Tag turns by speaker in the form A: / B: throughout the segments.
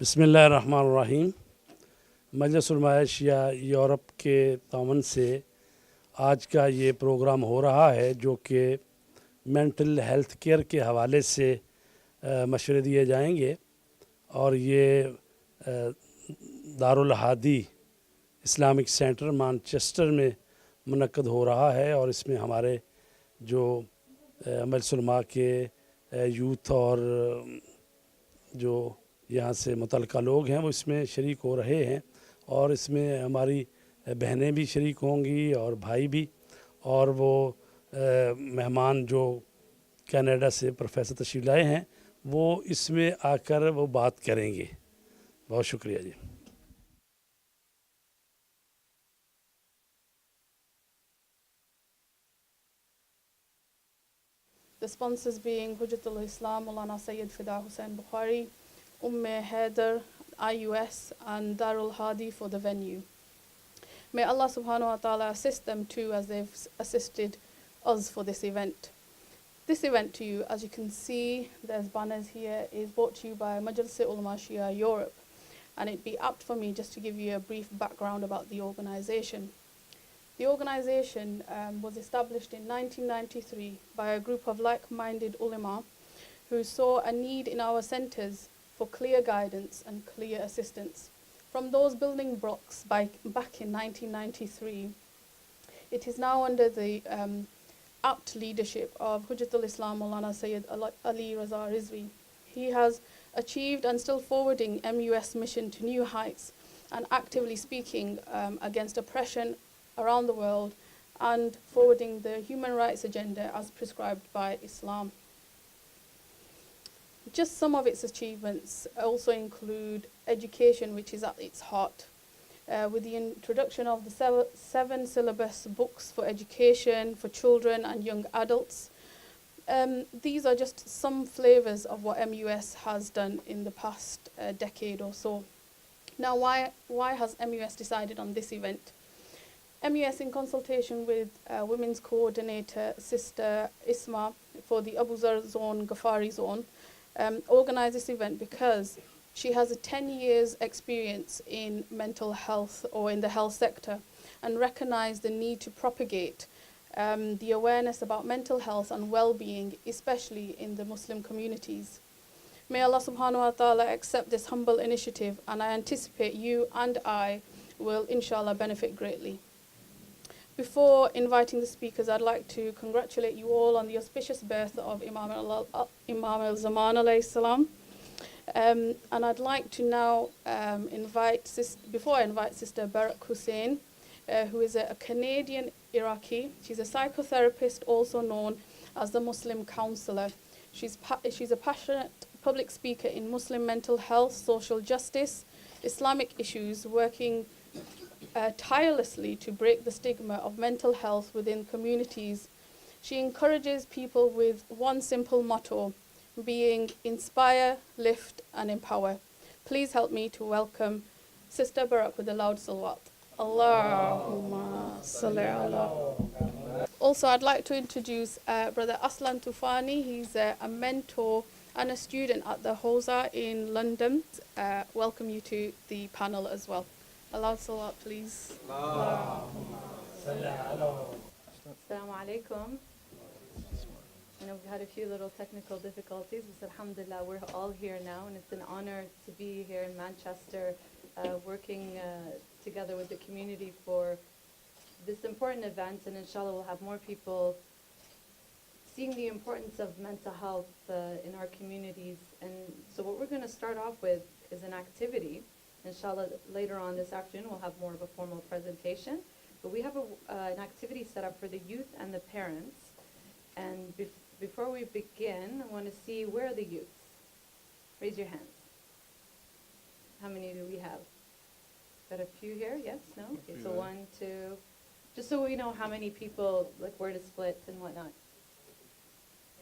A: बिस्मिल्लाहिर्रहमानिर्रहीम। मजलिस उलमा Asia Europe के तावन से आज का ये प्रोग्राम हो रहा है जो कि मेंटल हेल्थ केयर के हवाले से मशवरे दिए जाएंगे और ये Darul Hadi Islamic centre Manchester में मुनक्कद हो रहा है और इसमें हमारे जो मजलिस उलमा के यूथ और जो यहाँ से मुतल्लिक़ा लोग हैं वो इसमें शरीक हो रहे हैं और इसमें हमारी बहनें भी शरीक होंगी और भाई भी, और वो मेहमान जो कनाडा से प्रोफेसर तशरीफ़ लाए हैं वो इसमें आकर वो बात करेंगे। बहुत शुक्रिया जी।
B: The sponsors being Hujjatul Islam, Maulana Sayyid Fida Hussain Bukhari, Haider, IUS, and Darul Hadi for the venue. May Allah subhanahu wa ta'ala assist them too as they've assisted us for this event. This event to you, as you can see, there's banners here, is brought to you by Majlis Ulama Shia Europe. And it'd be apt for me just to give you a brief background about the organization. The organization was established in 1993 by a group of like-minded ulama who saw a need in our centres for clear guidance and clear assistance. From those building blocks back in 1993, it is now under the apt leadership of Hujjatul Islam Maulana Sayyid Ali Raza Rizvi. He has achieved and still forwarding MUS mission to new heights and actively speaking against oppression around the world and forwarding the human rights agenda as prescribed by Islam. Just some of its achievements also include education, which is at its heart, with the introduction of the seven syllabus books for education for children and young adults. These are just some flavours of what MUS has done in the past decade or so. Now, why has MUS decided on this event? MUS, in consultation with Women's Coordinator Sister Isma for the Abu Zar Zone, Ghafari Zone, organised this event because she has a 10 years experience in mental health or in the health sector and recognised the need to propagate the awareness about mental health and well-being, especially in the Muslim communities. May Allah subhanahu wa ta'ala accept this humble initiative, and I anticipate you and I will inshallah benefit greatly. Before inviting the speakers, I'd like to congratulate you all on the auspicious birth of Imam al-Zaman alayhi salam. And I'd like to now before I invite Sister Barak Hussain, who is a Canadian Iraqi. She's a psychotherapist, also known as the Muslim counselor. She's a passionate public speaker in Muslim mental health, social justice, Islamic issues, working tirelessly to break the stigma of mental health within communities. She encourages people with one simple motto, being inspire, lift, and empower. Please help me to welcome Sister Barak with a loud salawat. Allahumma salli ala. Also, I'd like to introduce Brother Aslan Tufani. He's a mentor and a student at the Hosa in London. Welcome you to the panel as well. Aloud salawat, please.
C: Assalamu alaikum. I know we've had a few little technical difficulties, but alhamdulillah, we're all here now, and it's an honor to be here in Manchester, working together with the community for this important event, and inshallah we'll have more people seeing the importance of mental health in our communities. And so what we're going to start off with is an activity. Inshallah, later on this afternoon, we'll have more of a formal presentation. But we have an activity set up for the youth and the parents. And before we begin, I want to see, where are the youths? Raise your hands. How many do we have? Got a few here? Yes? No? Okay, so 1, 2. Just so we know how many people, like where to split and whatnot.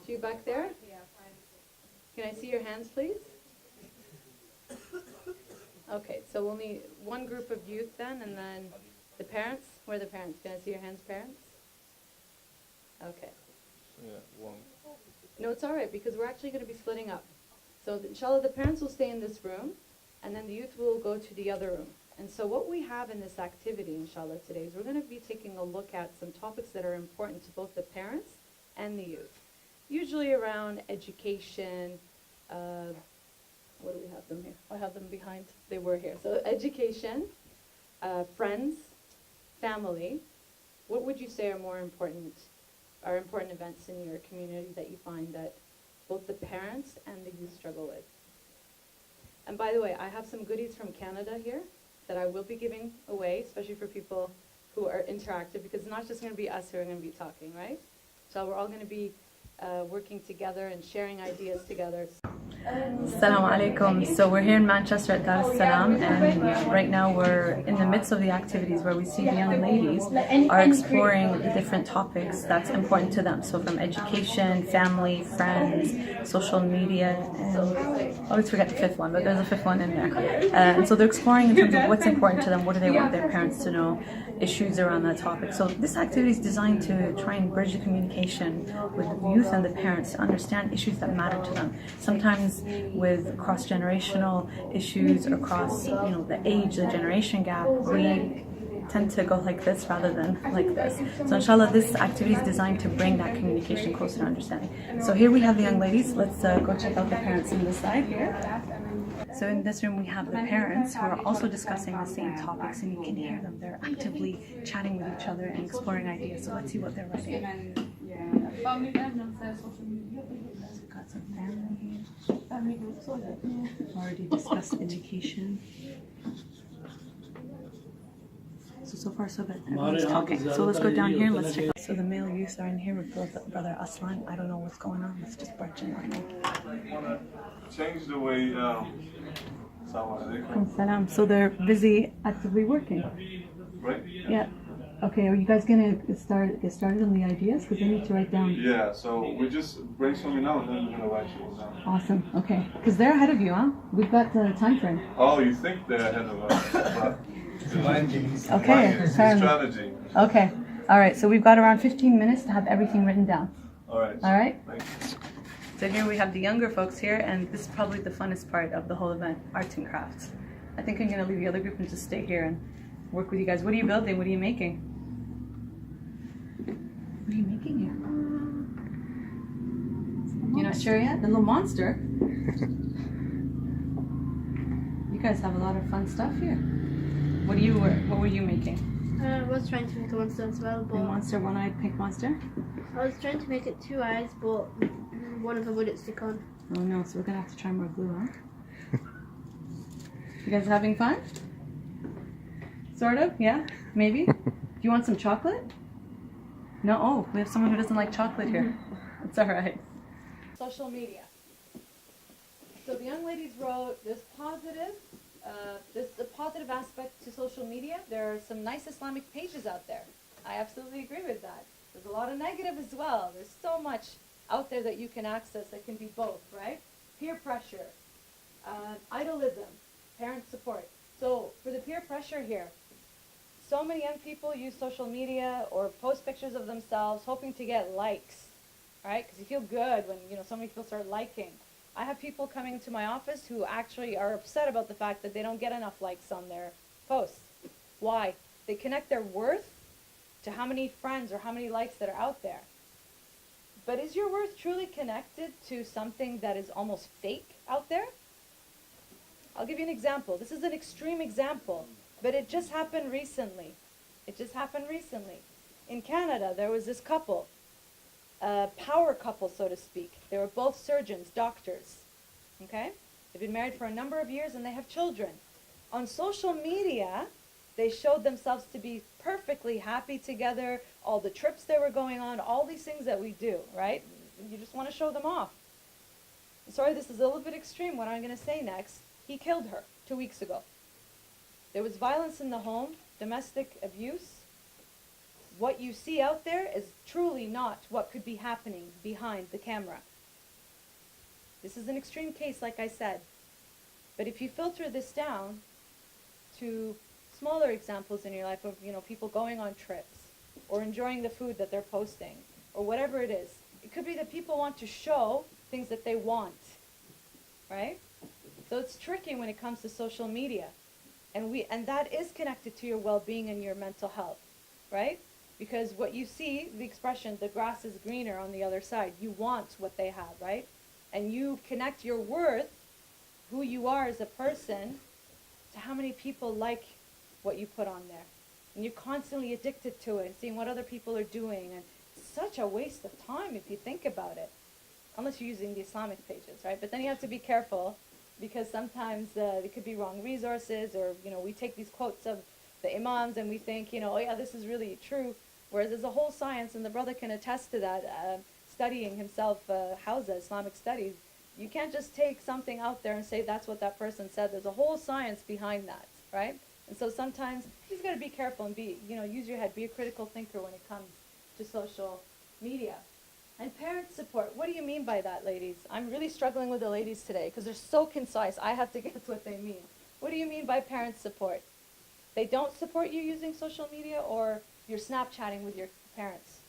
C: 2 back there? Yeah, 5. Can I see your hands, please? Okay, so we'll need one group of youth then, and then the parents. Where are the parents? Can I see your hands, parents? Okay.
D: Yeah, 1.
C: No, it's all right, because we're actually going to be splitting up. So inshallah, the parents will stay in this room, and then the youth will go to the other room. And so what we have in this activity, inshallah, today is we're going to be taking a look at some topics that are important to both the parents and the youth. Usually around education, what do we have them here? I have them behind. They were here. So education, friends, family. What would you say are important events in your community that you find that both the parents and the youth struggle with? And by the way, I have some goodies from Canada here that I will be giving away, especially for people who are interactive, because it's not just going to be us who are going to be talking, right? So we're all going to be working together and sharing ideas together.
D: Assalamu alaikum. So we're here in Manchester at Dar es Salaam, and right now we're in the midst of the activities where we see the young ladies are exploring the different topics that's important to them. So from education, family, friends, social media, and I always forget the fifth one, but there's a fifth one in there. And so they're exploring in terms of what's important to them, what do they want their parents to know, issues around that topic. So this activity is designed to try and bridge the communication with the youth and the parents to understand issues that matter to them. Sometimes with cross-generational issues or cross, the age, the generation gap, we tend to go like this rather than like this. So inshallah, this activity is designed to bring that communication closer to understanding. So here we have the young ladies. Let's go check out the parents on this side here. So in this room we have the parents who are also discussing the same topics, and you can hear them. They're actively chatting with each other and exploring ideas. So let's see what they're writing. We've got some family here. Already discussed education. So far so good. Everyone's talking. So let's go down here and let's check out. So the male youth are in here with brother Aslan. I don't know what's going on. Let's just barge in right now.
E: Change the way.
D: Salam. So they're busy actively working.
E: Right?
D: Yeah. Okay, are you guys gonna get started on the ideas? Because I need to write down.
E: Yeah, so we're just brainstorming now and then we're gonna write it down.
D: Awesome, okay. Because they're ahead of you, huh? We've got the time frame.
E: Oh, you think they're ahead of us, but
D: Okay,
E: it's
D: fair
E: a
D: enough.
E: strategy.
D: Okay, alright, so we've got around 15 minutes to have everything written down.
E: Alright.
D: Alright?
E: Thank you.
D: So here we have the younger folks here, and this is probably the funnest part of the whole event, arts and crafts. I think I'm gonna leave the other group and just stay here and work with you guys. What are you building? What are you making? What are you making here? You're not sure yet? The little monster? You guys have a lot of fun stuff here. What were you making?
F: I was trying to make a monster as well,
D: A
F: but
D: monster, one-eyed pink monster?
F: I was trying to make it 2 eyes, but one of them wouldn't stick on.
D: Oh no, so we're gonna have to try more glue, huh? You guys having fun? Sort of, yeah? Maybe? Do you want some chocolate? No? Oh, we have someone who doesn't like chocolate here. It's alright.
C: Social media. So the young ladies wrote there's a positive aspect to social media. There are some nice Islamic pages out there. I absolutely agree with that. There's a lot of negative as well. There's so much out there that you can access that can be both, right? Peer pressure, idolism, parent support. So for the peer pressure here, so many young people use social media or post pictures of themselves hoping to get likes, right? Because you feel good when, so many people start liking. I have people coming to my office who actually are upset about the fact that they don't get enough likes on their posts. Why? They connect their worth to how many friends or how many likes that are out there. But is your worth truly connected to something that is almost fake out there? I'll give you an example. This is an extreme example, but it just happened recently. In Canada, there was this couple, a power couple, so to speak. They were both surgeons, doctors, okay? They've been married for a number of years and they have children. On social media, they showed themselves to be perfectly happy together, all the trips they were going on, all these things that we do, right? You just want to show them off. Sorry, this is a little bit extreme, what I'm going to say next. He killed her 2 weeks ago. There was violence in the home, domestic abuse. What you see out there is truly not what could be happening behind the camera. This is an extreme case, like I said. But if you filter this down to smaller examples in your life of, people going on trips or enjoying the food that they're posting or whatever it is, it could be that people want to show things that they want, right? So it's tricky when it comes to social media. And that is connected to your well-being and your mental health, right? Because what you see, the expression, the grass is greener on the other side. You want what they have, right? And you connect your worth, who you are as a person, to how many people like what you put on there. And you're constantly addicted to it and seeing what other people are doing. And it's such a waste of time if you think about it. Unless you're using the Islamic pages, right? But then you have to be careful because sometimes it could be wrong resources, or, you know, we take these quotes of the imams and we think, you know, oh yeah, this is really true. Whereas there's a whole science, and the brother can attest to that, studying himself Hawza, Islamic studies. You can't just take something out there and say that's what that person said. There's a whole science behind that, right? And so sometimes you just got to be careful and be, you know, use your head, be a critical thinker when it comes to social media. And parent support, what do you mean by that, ladies? I'm really struggling with the ladies today because they're so concise. I have to guess what they mean. What do you mean by parent support? They don't support you using social media, or you're Snapchatting with your parents?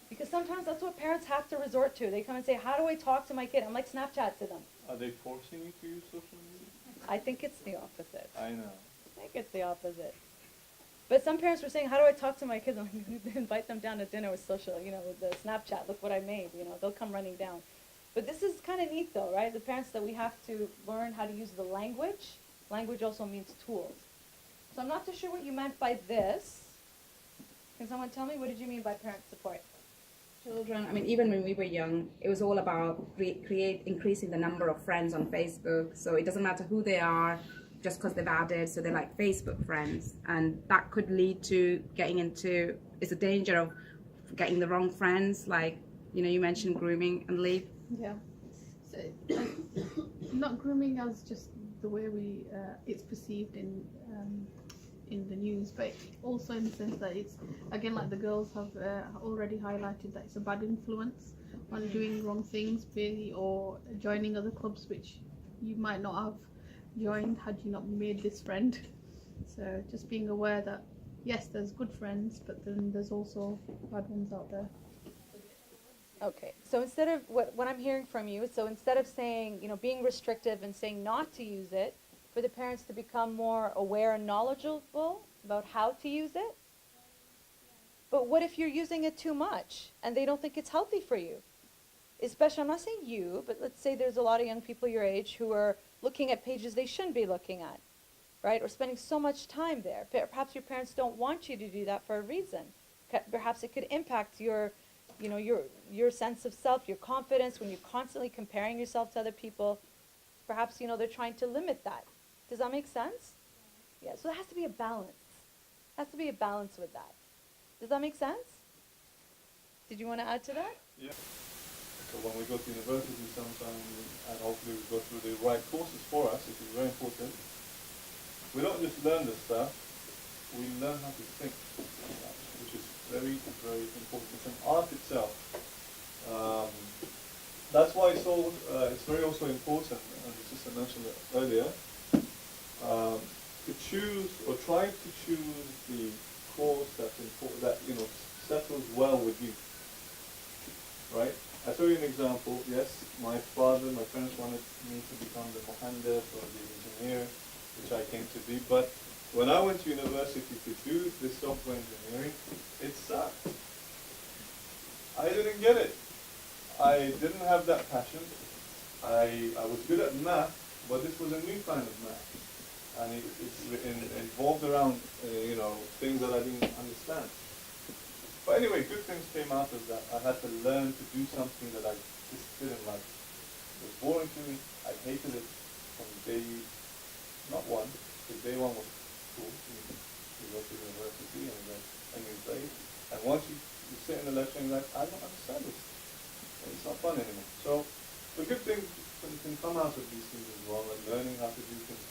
C: Because sometimes that's what parents have to resort to. They come and say, how do I talk to my kid? I'm like, Snapchat to them.
E: Are they forcing you to use social media?
C: I think it's the opposite.
E: I know.
C: I think it's the opposite. But some parents were saying, how do I talk to my kids? I'm like, invite them down to dinner with social, you know, with the Snapchat. Look what I made, you know, they'll come running down. But this is kind of neat though, right? The parents, that we have to learn how to use the language. Language also means tools. So I'm not too sure what you meant by this. Can someone tell me, what did you mean by parent support?
G: Children, I mean, even when we were young, it was all about increasing the number of friends on Facebook. So it doesn't matter who they are, just because they've added, so they're like Facebook friends. And that could lead to getting into, it's a danger of getting the wrong friends, like, you know, you mentioned grooming and leave.
B: Yeah. So, not grooming as just the way it's perceived in the news, but also in the sense that it's, again, like the girls have already highlighted, that it's a bad influence on doing wrong things, maybe, or joining other clubs which you might not have joined had you not made this friend. So just being aware that yes, there's good friends, but then there's also bad ones out there.
C: Okay, so instead of what I'm hearing from you, so instead of saying, you know, being restrictive and saying not to use it, for the parents to become more aware and knowledgeable about how to use it. But what if you're using it too much and they don't think it's healthy for you? Especially, I'm not saying you, but let's say there's a lot of young people your age who are looking at pages they shouldn't be looking at, right? Or spending so much time there. Perhaps your parents don't want you to do that for a reason. Perhaps it could impact your, you know, your sense of self, your confidence, when you're constantly comparing yourself to other people. Perhaps, you know, they're trying to limit that. Does that make sense? Yeah, so there has to be a balance. There has to be a balance with that. Does that make sense? Did you want to add to that?
E: Yeah. So when we go to university sometimes, and hopefully we go through the right courses for us, which is very important, we don't just learn the stuff, we learn how to think, which is very, very important. It's an art itself. That's why it's very also important, and the sister mentioned it earlier, to choose or try to choose the course that's important, that, you know, settles well with you, right? I'll show you an example. Yes, my parents wanted me to become the Mohandas or the engineer, which I came to be, but when I went to university to do this software engineering, it sucked. I didn't get it. I didn't have that passion. I was good at math, but this was a new kind of math. And it's involved around, you know, things that I didn't understand. But anyway, good things came out of that. I had to learn to do something that I just didn't like. It was boring to me. I hated it from day, not one, because day one was cool. You go to university and then you play. And once you sit in the lecture and you're like, I don't understand this. It's not fun anymore. So the good things can come out of these things as well, like learning how to do things,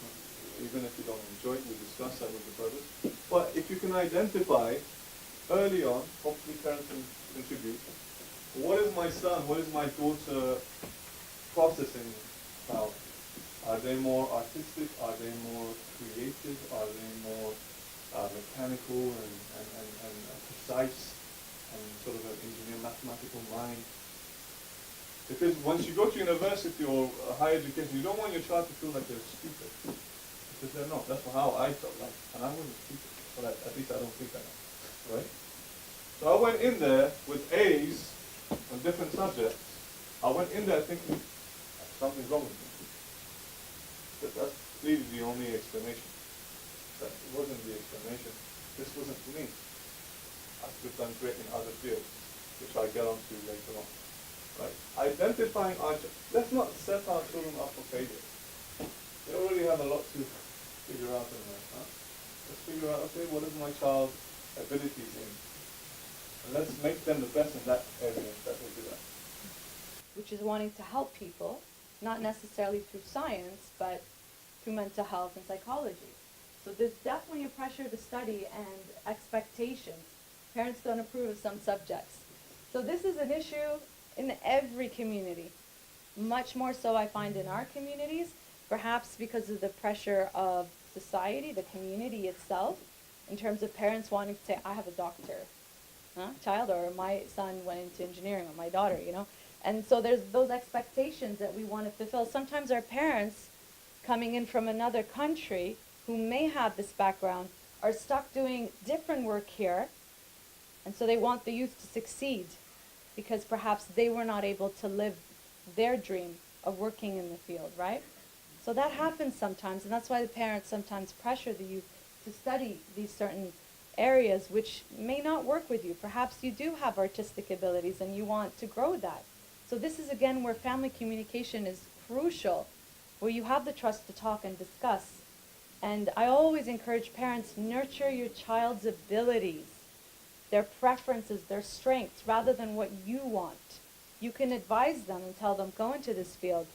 E: even if you don't enjoy it. We discuss that with the brothers. But if you can identify early on, hopefully parents can contribute, what is my son, what is my daughter processing about? Are they more artistic? Are they more creative? Are they more mechanical and precise and sort of an engineer, mathematical mind? Because once you go to university or higher education, you don't want your child to feel like they're stupid. Because they're not. That's how I felt like. And I wasn't stupid. But at least I don't think I am. Right? So I went in there with A's on different subjects. I went in there thinking something's wrong with me. But that's really the only explanation. That wasn't the explanation. This wasn't for me. I could have done great in other fields, which I'll get onto later on. Right? Identifying our let's not set our children up for failure. They already have a lot to figure out in life. Huh? Let's figure out, okay, what is my child's abilities in? And let's make them the best in that area that they do that.
C: Which is wanting to help people, not necessarily through science, but through mental health and psychology. So there's definitely a pressure to study and expectations. Parents don't approve of some subjects. So this is an issue in every community. Much more so I find in our communities, perhaps because of the pressure of society, the community itself, in terms of parents wanting to say, I have a doctor, child, or my son went into engineering, or my daughter, you know. And so there's those expectations that we want to fulfill. Sometimes our parents coming in from another country who may have this background are stuck doing different work here, and so they want the youth to succeed because perhaps they were not able to live their dream of working in the field, right? So that happens sometimes, and that's why the parents sometimes pressure the youth to study these certain areas which may not work with you. Perhaps you do have artistic abilities and you want to grow that. So this is again where family communication is crucial, where you have the trust to talk and discuss. And I always encourage parents, nurture your child's abilities, their preferences, their strengths, rather than what you want. You can advise them and tell them, go into this field.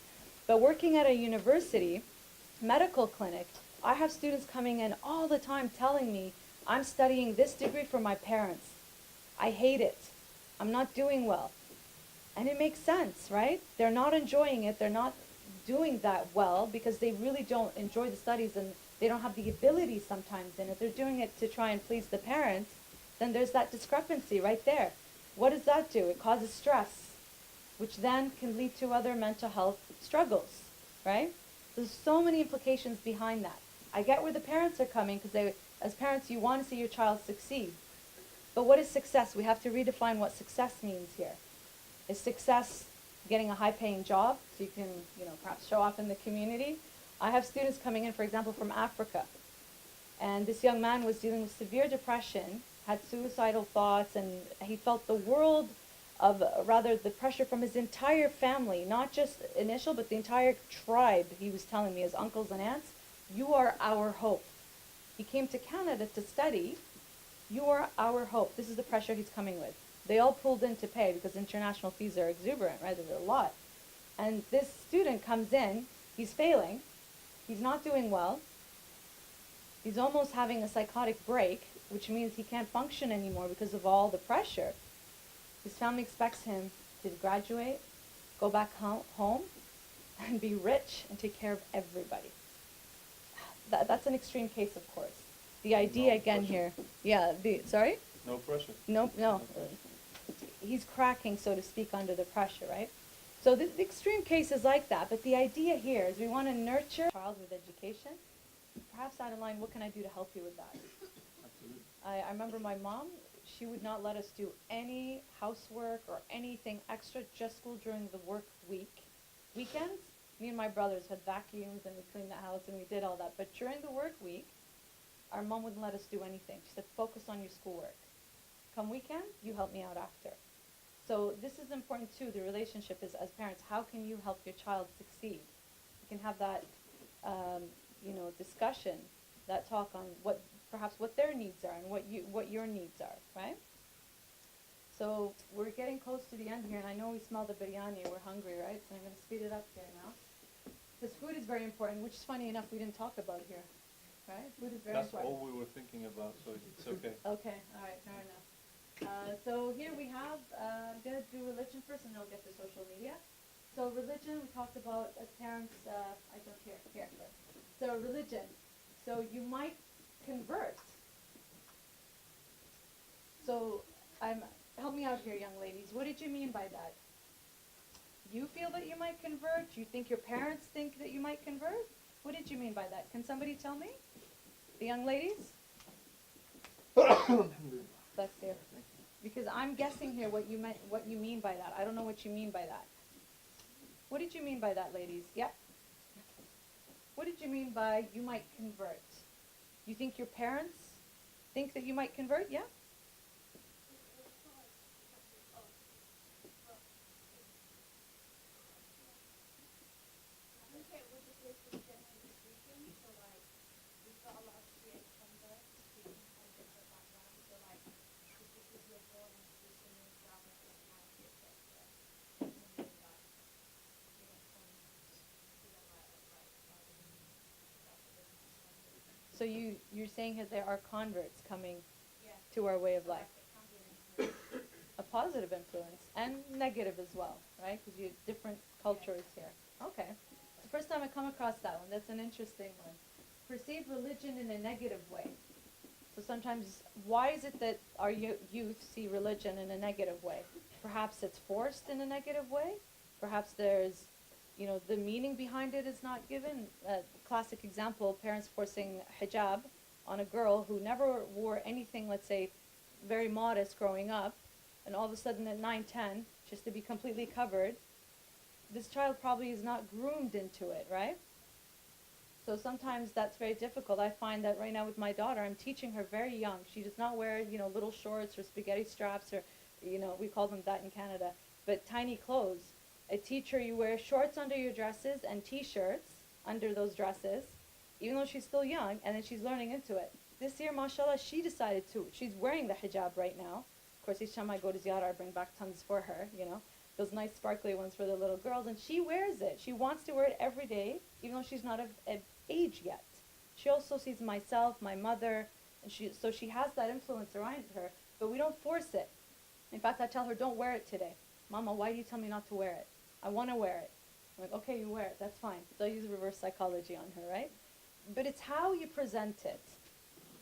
C: But working at a university, medical clinic, I have students coming in all the time telling me, I'm studying this degree for my parents. I hate it. I'm not doing well. And it makes sense, right? They're not enjoying it. They're not doing that well because they really don't enjoy the studies and they don't have the ability sometimes in it. They're doing it to try and please the parents. Then there's that discrepancy right there. What does that do? It causes stress, which then can lead to other mental health struggles, right? There's so many implications behind that. I get where the parents are coming because as parents, you want to see your child succeed. But what is success? We have to redefine what success means here. Is success getting a high-paying job so you can, perhaps show off in the community? I have students coming in, for example, from Africa. And this young man was dealing with severe depression, had suicidal thoughts, and he felt the pressure from his entire family, not just initial, but the entire tribe. He was telling me, his uncles and aunts, you are our hope. He came to Canada to study. You are our hope. This is the pressure he's coming with. They all pulled in to pay because international fees are exuberant, right? There's a lot. And this student comes in, he's failing, he's not doing well, he's almost having a psychotic break, which means he can't function anymore because of all the pressure. His family expects him to graduate, go back home, and be rich and take care of everybody. That's an extreme case, of course. The idea again here, sorry?
E: No pressure.
C: No. He's cracking, so to speak, under the pressure, right? So the extreme case is like that, but the idea here is we want to nurture a child with education. Perhaps out of line, what can I do to help you with that?
E: Absolutely.
C: I remember my mom, she would not let us do any housework or anything extra, just school during the work week. Weekends, me and my brothers had vacuums and we cleaned the house and we did all that. But during the work week, our mom wouldn't let us do anything. She said, focus on your schoolwork. Come weekend, you help me out after. So this is important too. The relationship is, as parents, how can you help your child succeed? You can have that, discussion, that talk on what their needs are and what your needs are, right? So we're getting close to the end here, and I know we smell the biryani. We're hungry, right? So I'm going to speed it up here now, because food is very important, which is funny enough we didn't talk about here, right? Food is very
E: That's
C: important.
E: all we were thinking about, so it's okay.
C: Okay, all right, fair enough. So here we have, I'm going to do religion first and then I'll get to social media. So religion, we talked about as parents, I don't here first. So religion, so you might convert. So help me out here, young ladies. What did you mean by that? You feel that you might convert? You think your parents think that you might convert? What did you mean by that? Can somebody tell me? The young ladies? Bless you. Because I'm guessing here what you mean by that. I don't know what you mean by that. What did you mean by that, ladies? Yeah. What did you mean by you might convert? You think your parents think that you might convert? Yeah. So you're saying that there are converts coming to our way of life. A positive influence and negative as well, right? Because you have different cultures here. Okay. It's the first time I come across that one. That's an interesting one. Perceive religion in a negative way. So sometimes, why is it that our youth see religion in a negative way? Perhaps it's forced in a negative way. Perhaps there's, the meaning behind it is not given. Classic example, parents forcing hijab on a girl who never wore anything, let's say, very modest growing up, and all of a sudden at 9, 10, just to be completely covered. This child probably is not groomed into it, right? So sometimes that's very difficult. I find that right now with my daughter, I'm teaching her very young. She does not wear, little shorts or spaghetti straps or, we call them that in Canada, but tiny clothes. I teach her you wear shorts under your dresses and t-shirts under those dresses, even though she's still young, and then she's learning into it. This year, mashallah, she decided to. She's wearing the hijab right now. Of course, each time I go to ziyarah, I bring back tons for her, those nice sparkly ones for the little girls, and she wears it. She wants to wear it every day, even though she's not of age yet. She also sees myself, my mother, and so she has that influence around her, but we don't force it. In fact, I tell her, don't wear it today. Mama, why do you tell me not to wear it? I want to wear it. I'm like, okay, you wear it, that's fine. So I use reverse psychology on her, right? But it's how you present it.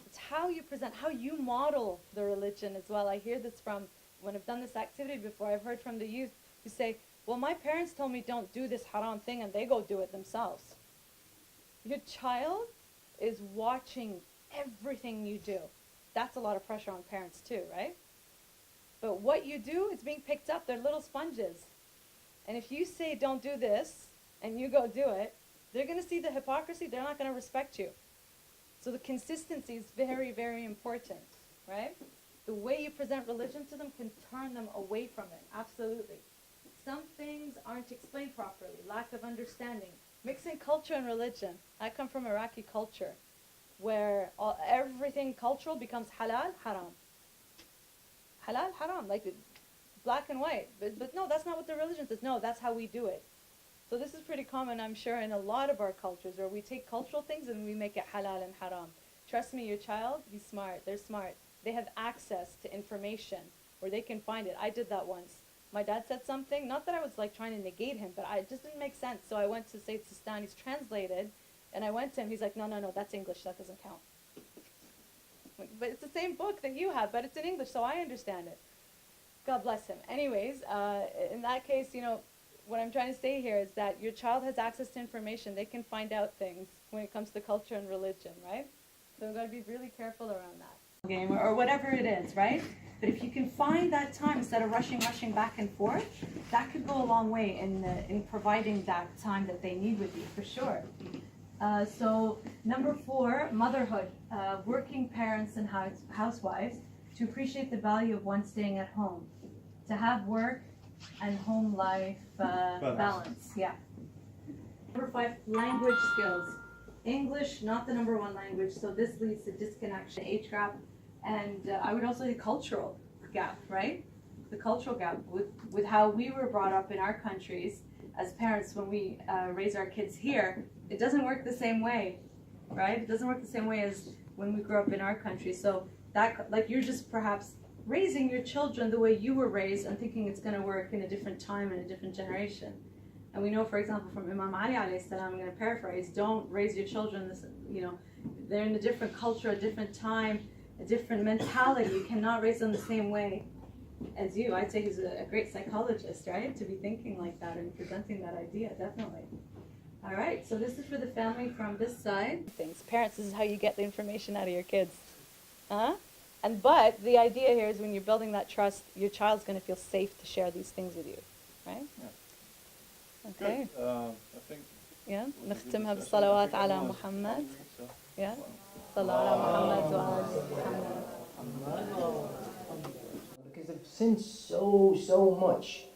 C: It's how you present, how you model the religion as well. I hear this from, when I've done this activity before, I've heard from the youth who say, well, my parents told me don't do this haram thing, and they go do it themselves. Your child is watching everything you do. That's a lot of pressure on parents too, right? But what you do is being picked up. They're little sponges. And if you say don't do this, and you go do it, they're going to see the hypocrisy. They're not going to respect you. So the consistency is very, very important, right? The way you present religion to them can turn them away from it, absolutely. Some things aren't explained properly, lack of understanding. Mixing culture and religion. I come from Iraqi culture, where everything cultural becomes halal, haram. Halal, haram, like black and white. But no, that's not what the religion says. No, that's how we do it. So this is pretty common, I'm sure, in a lot of our cultures, where we take cultural things and we make it halal and haram. Trust me, your child, he's smart. They're smart. They have access to information where they can find it. I did that once. My dad said something, not that I was like trying to negate him, but it just didn't make sense. So I went to Sayyid Sistani's translated, and I went to him. He's like, no, that's English. That doesn't count. But it's the same book that you have, but it's in English, so I understand it. God bless him. Anyways, in that case, what I'm trying to say here is that your child has access to information. They can find out things when it comes to culture and religion, right? So we've got to be really careful around that. Game or whatever it is, right? But if you can find that time instead of rushing back and forth, that could go a long way in providing that time that they need with you, for sure. So number 4, motherhood. Working parents and housewives to appreciate the value of one staying at home. To have work and home life balance. Yeah. Number 5, language skills. English, not the number 1 language, so this leads to disconnection, age gap, and I would also say cultural gap, right? The cultural gap with how we were brought up in our countries as parents when we raise our kids here. It doesn't work the same way, right? It doesn't work the same way as when we grew up in our country. So that, like, you're just perhaps raising your children the way you were raised and thinking it's going to work in a different time and a different generation. And we know, for example, from Imam Ali alayhi salam, I'm going to paraphrase, don't raise your children this, they're in a different culture, a different time, a different mentality. You cannot raise them the same way.
D: as you, I'd say he's a great psychologist, right? To be thinking like that and presenting that idea, definitely. All right, so this is for the family from this side.
C: Things. Parents, this is how you get the information out of your kids. But the idea here is when you're building that trust, your child's going to feel safe to share these things with you, right?
E: Yeah.
C: Okay.
E: Good. I think.
C: Yeah. نختمها بالصلوات على محمد. Yeah. صلوا على محمد وآل محمد.
H: Because they've sinned so much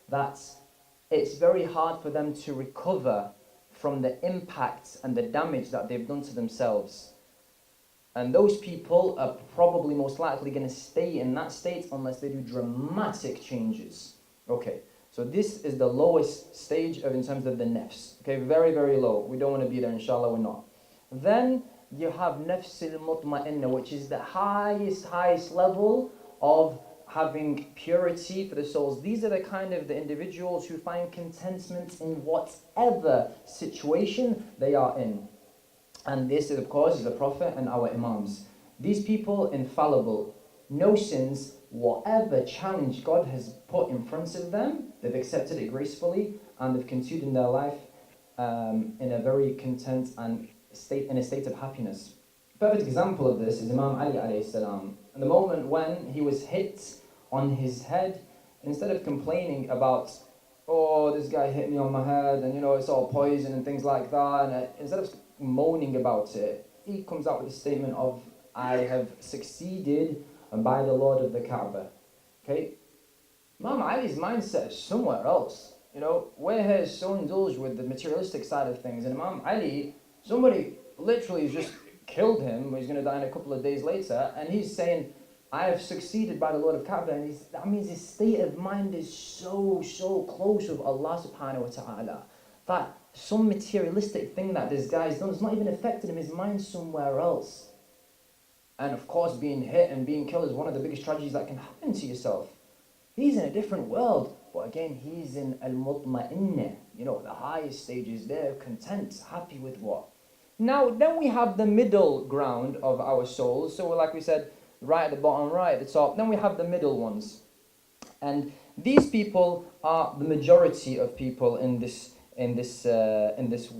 H: that it's very hard for them to recover from the impact and the damage that they've done to themselves. And those people are probably most likely going to stay in that state unless they do dramatic changes. Okay, so this is the lowest stage in terms of the nafs. Okay, very, very low. We don't want to be there, inshallah, we're not. Then you have nafs al-mutma'inna, which is the highest level of having purity for the souls. These are the individuals who find contentment in whatever situation they are in. And this, of course, is the Prophet and our Imams. These people, infallible, no sins, whatever challenge God has put in front of them, they've accepted it gracefully, and they've continued in their life in a very content and in a state of happiness. Perfect example of this is Imam Ali alayhi salam. And the moment when he was hit on his head, instead of complaining about, oh, this guy hit me on my head, and it's all poison and things like that, and instead of moaning about it, he comes out with a statement of, I have succeeded by the Lord of the Kaaba. Okay? Imam Ali's mindset is somewhere else. We're here so indulged with the materialistic side of things, and Imam Ali, somebody literally just killed him, he's going to die in a couple of days later, and he's saying, I have succeeded by the Lord of Kaaba, and that means his state of mind is so close with Allah subhanahu wa ta'ala, that some materialistic thing that this guy's done has not even affected him, his mind's somewhere else. And of course, being hit and being killed is one of the biggest tragedies that can happen to yourself. He's in a different world, but again, he's in al-mutma'inna, the highest stages there, content, happy with what? Now, then we have the middle ground of our souls. So like we said, right at the bottom, right at the top. Then we have the middle ones. And these people are the majority of people in this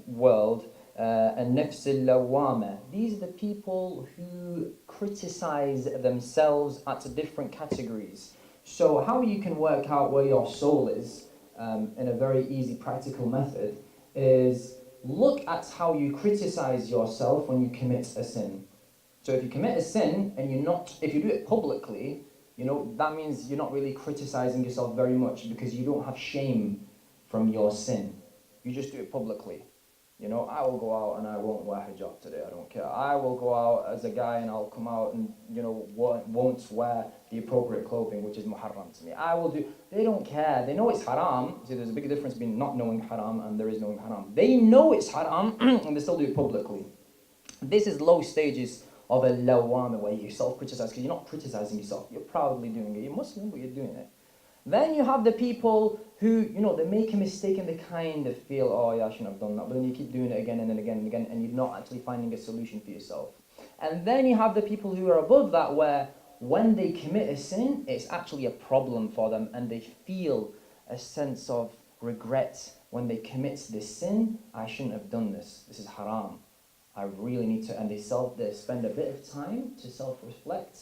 H: world. And nafs al-lawwama. These are the people who criticize themselves at different categories. So how you can work out where your soul is in a very easy practical method is look at how you criticize yourself when you commit a sin. So if you commit a sin and if you do it publicly, that means you're not really criticizing yourself very much because you don't have shame from your sin. You just do it publicly. I will go out and I won't wear hijab today, I don't care. I will go out as a guy and I'll come out and, won't wear the appropriate clothing, which is muharram to me. They don't care. They know it's haram. See, there's a big difference between not knowing haram and there is knowing haram. They know it's haram and they still do it publicly. This is low stages of a lawwama, where you self-criticize, because you're not criticizing yourself. You're proudly doing it. You're Muslim, but you're doing it. Then you have the people who, they make a mistake and they kind of feel, oh yeah, I shouldn't have done that. But then you keep doing it again and then again and again, and you're not actually finding a solution for yourself. And then you have the people who are above that, where when they commit a sin, it's actually a problem for them, and they feel a sense of regret when they commit this sin. I shouldn't have done this. This is haram. I really need to, and they spend a bit of time to self-reflect,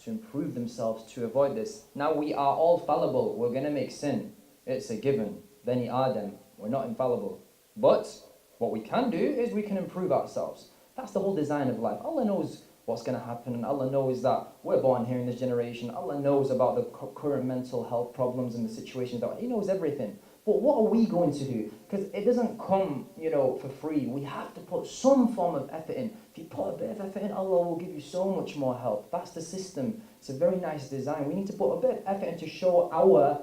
H: to improve themselves, to avoid this. Now we are all fallible. We're going to make sin. It's a given. Bani Adam. We're not infallible. But what we can do is we can improve ourselves. That's the whole design of life. Allah knows what's going to happen, and Allah knows that we're born here in this generation. Allah knows about the current mental health problems and the situations that He knows everything. But what are we going to do? Because it doesn't come, for free. We have to put some form of effort in. If you put a bit of effort in, Allah will give you so much more help. That's the system. It's a very nice design. We need to put a bit of effort in to show our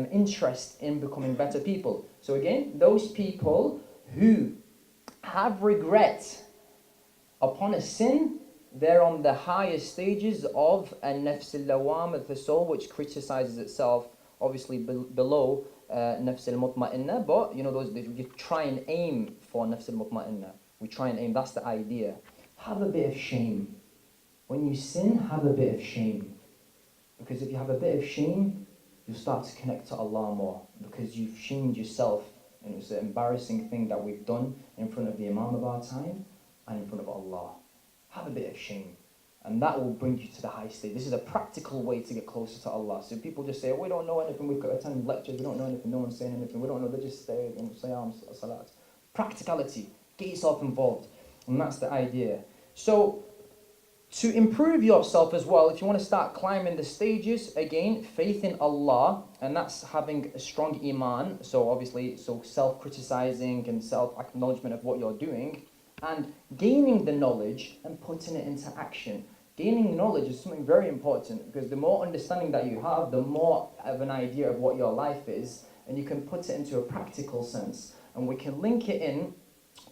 H: interest in becoming better people. So again, those people who have regret upon a sin, they're on the highest stages of an-nafs al-lawwama, the soul which criticizes itself, obviously below nafs al-mutma'inna, but you try and aim for nafs al-mutma'inna. We try and aim, that's the idea. Have a bit of shame. When you sin, have a bit of shame. Because if you have a bit of shame, you'll start to connect to Allah more, because you've shamed yourself, and it's an embarrassing thing that we've done in front of the Imam of our time and in front of Allah. Have a bit of shame, and that will bring you to the high state. This is a practical way to get closer to Allah. So people just say, we don't know anything, we've got to attend lectures, we don't know anything, no one's saying anything, we don't know, they just stay in Siyam, Salat. Practicality, get yourself involved, and that's the idea. So, to improve yourself as well, if you want to start climbing the stages, again, faith in Allah, and that's having a strong iman, so obviously, so self-criticizing and self-acknowledgement of what you're doing, and gaining the knowledge and putting it into action. Gaining knowledge is something very important, because the more understanding that you have, the more of an idea of what your life is, and you can put it into a practical sense. And we can link it in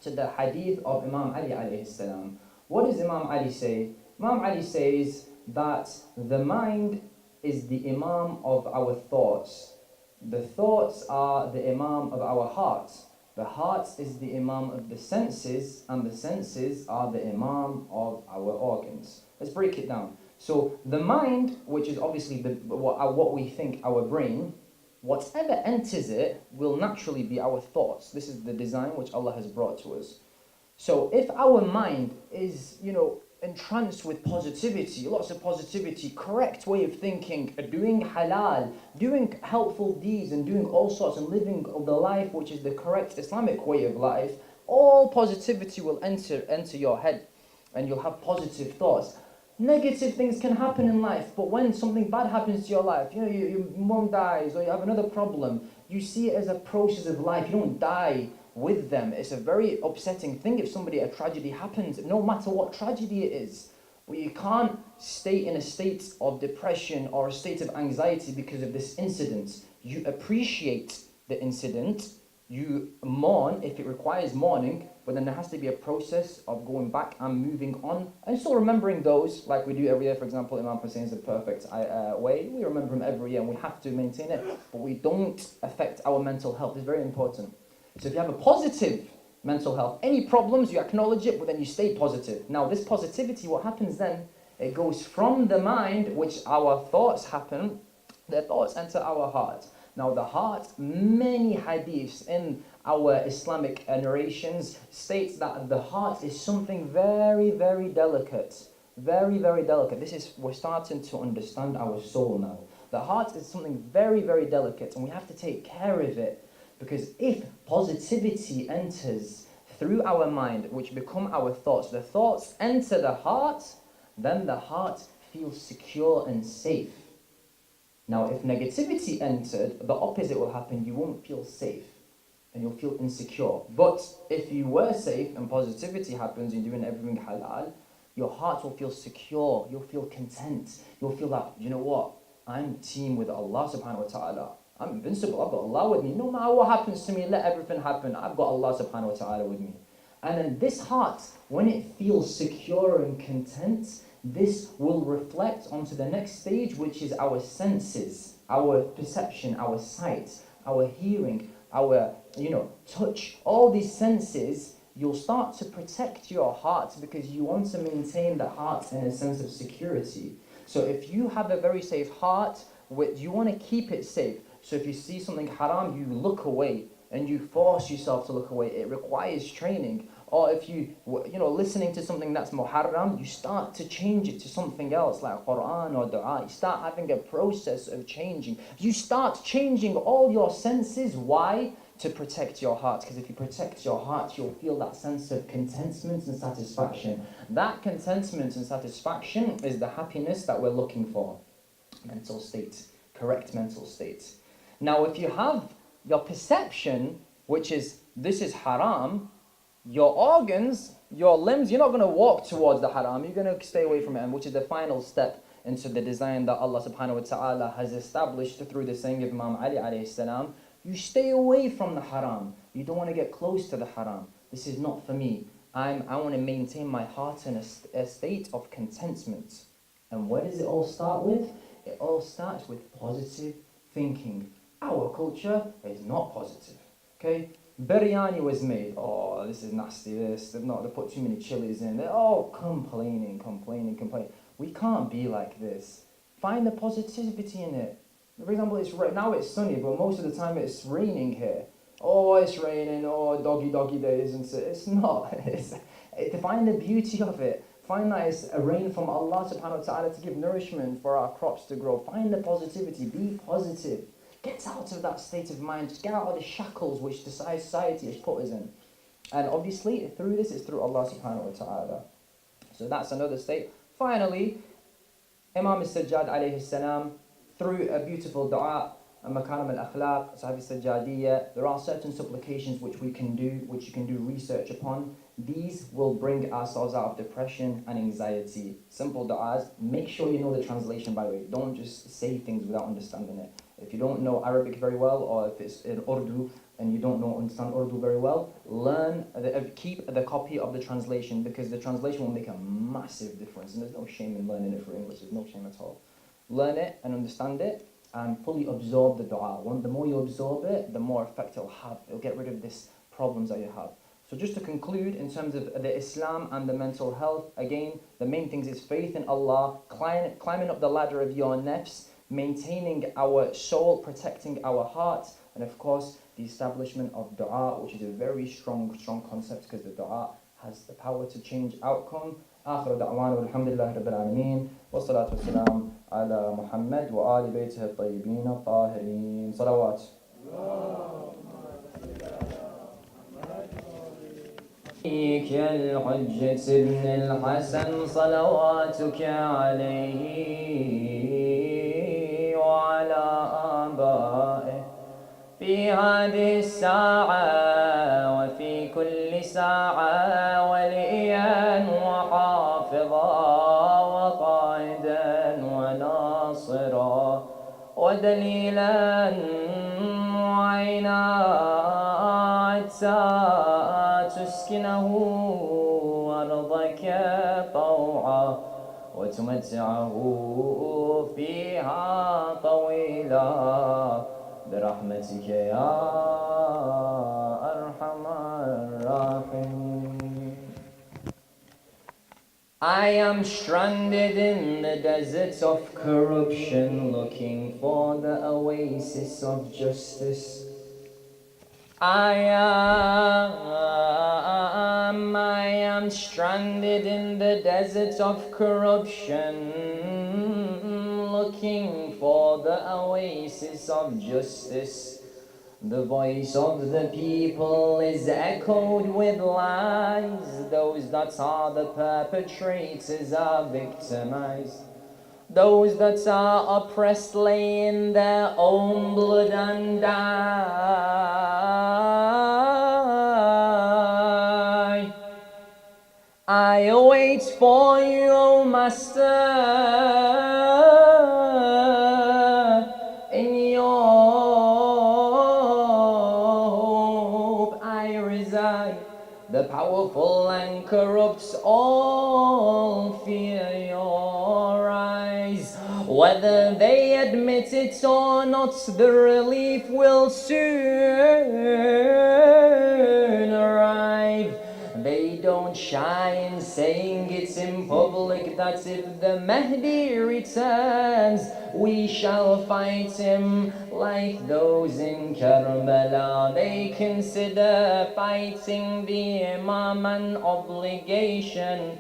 H: to the hadith of Imam Ali alayhi salam. What does Imam Ali say? Imam Ali says that the mind is the imam of our thoughts. The thoughts are the imam of our hearts. The heart is the imam of the senses, and the senses are the imam of our organs. Let's break it down. So the mind, which is obviously what we think, our brain, whatever enters it will naturally be our thoughts. This is the design which Allah has brought to us. So if our mind is, entranced with positivity, lots of positivity, correct way of thinking, doing halal, doing helpful deeds, and doing all sorts, and living the life which is the correct Islamic way of life, all positivity will enter your head, and you'll have positive thoughts. Negative things can happen in life, but when something bad happens to your life, your mom dies, or you have another problem, you see it as a process of life. You don't die with them. It's a very upsetting thing if a tragedy happens, no matter what tragedy it is. Well, you can't stay in a state of depression or a state of anxiety because of this incident. You appreciate the incident, you mourn if it requires mourning, but then there has to be a process of going back and moving on, and still remembering those, like we do every year. For example, Imam Hussein's the perfect way. We remember him every year, and we have to maintain it, but we don't affect our mental health. It's very important. So if you have a positive mental health, any problems, you acknowledge it, but then you stay positive. Now this positivity, what happens then, it goes from the mind, which our thoughts happen, the thoughts enter our heart. Now the heart, many hadiths in our Islamic narrations states that the heart is something very, very delicate. Very, very delicate. We're starting to understand our soul now. The heart is something very, very delicate, and we have to take care of it. Because if positivity enters through our mind, which become our thoughts, the thoughts enter the heart, then the heart feels secure and safe. Now, if negativity entered, the opposite will happen. You won't feel safe, and you'll feel insecure. But if you were safe and positivity happens, you're doing everything halal, your heart will feel secure, you'll feel content, you'll feel that, you know what, I'm team with Allah subhanahu wa ta'ala. I'm invincible, I've got Allah with me. No matter what happens to me, let everything happen. I've got Allah subhanahu wa ta'ala with me. And then this heart, when it feels secure and content, this will reflect onto the next stage, which is our senses, our perception, our sight, our hearing, our touch. All these senses, you'll start to protect your heart because you want to maintain the heart in a sense of security. So if you have a very safe heart, you want to keep it safe. So if you see something haram, you look away and you force yourself to look away. It requires training. Or if listening to something that's muharram, you start to change it to something else like Quran or dua. You start having a process of changing. You start changing all your senses. Why? To protect your heart. Because if you protect your heart, you'll feel that sense of contentment and satisfaction. That contentment and satisfaction is the happiness that we're looking for. Mental state, correct mental state. Now, if you have your perception, which is, this is haram, your organs, your limbs, you're not going to walk towards the haram, you're going to stay away from it, which is the final step into the design that Allah subhanahu wa ta'ala has established through the saying of Imam Ali alayhi salam. You stay away from the haram. You don't want to get close to the haram. This is not for me. I want to maintain my heart in a state of contentment. And where does it all start with? It all starts with positive thinking. Our culture is not positive. Okay? Biryani was made. Oh, this is nasty, they put too many chilies in. They're all complaining. We can't be like this. Find the positivity in it. For example, now it's sunny, but most of the time it's raining here. Oh, it's raining. Oh, doggy day, isn't it? It's not. Find the beauty of it. Find that it's a rain from Allah subhanahu wa ta'ala to give nourishment for our crops to grow. Find the positivity. Be positive. Get out of that state of mind. Just get out of the shackles which the society has put us in. And obviously, through this, it's through Allah subhanahu wa ta'ala. So that's another state. Finally, Imam al-Sajjad alayhi salam, through a beautiful dua, Makarim al-Akhlaq, Sahib al-Sajjadiyya, there are certain supplications which we can do, which you can do research upon. These will bring ourselves out of depression and anxiety. Simple du'as. Make sure you know the translation, by the way. Don't just say things without understanding it. If you don't know Arabic very well, or if it's in Urdu and you don't understand Urdu very well, keep the copy of the translation, because the translation will make a massive difference. And there's no shame in learning it for English. There's no shame at all. Learn it and understand it, and fully absorb the dua. The more you absorb it, the more effect it'll have. It'll get rid of these problems that you have. So just to conclude, in terms of the Islam and the mental health, again, the main things is faith in Allah, climbing up the ladder of your nafs, maintaining our soul, protecting our heart, and of course, the establishment of dua, which is a very strong concept, because the dua has the power to change outcome. آخر دعوانا والحمد لله رب العالمين والصلاة والسلام على محمد وآل بيته الطيبين الطاهرين صلوات. يا الحجة ابن الحسن صلواتك عليه وعلى آبائه في هذه الساعة وفي كل ساعة وليا وحافظا وقائدا وناصرا ودليلا معينا حتى تسكنه أرضك طوعا وتمتعه فيها طويلا برحمتك يا أرحم الراحمين. I am stranded in the deserts of corruption, looking for the oasis of justice. I am stranded in the deserts of corruption, looking for the oasis of justice. The voice of the people is echoed with lies. Those that are the perpetrators are victimized. Those that are oppressed lay in their own blood and die. I await for you, O Master, in your hope I reside. The powerful and corrupt all fear your eyes. Whether they admit it or not, the relief will soon arrive. They don't shy in saying it in public that if the Mahdi returns, we shall fight him like those in Karbala. They consider fighting the Imam an obligation.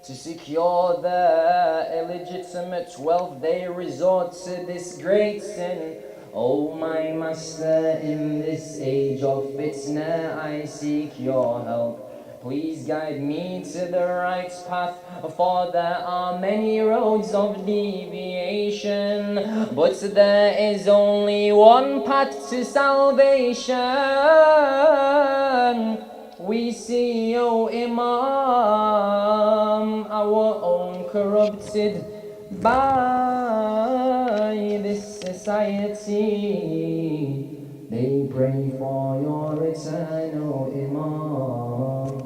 H: To secure their illegitimate wealth, they resort to this great sin. Oh my Master, in this age of fitna, I seek your help. Please guide me to the right path, for there are many roads of deviation, but there is only one path to salvation. We see, O Imam, our own corrupted by this society. They pray for your return, O Imam.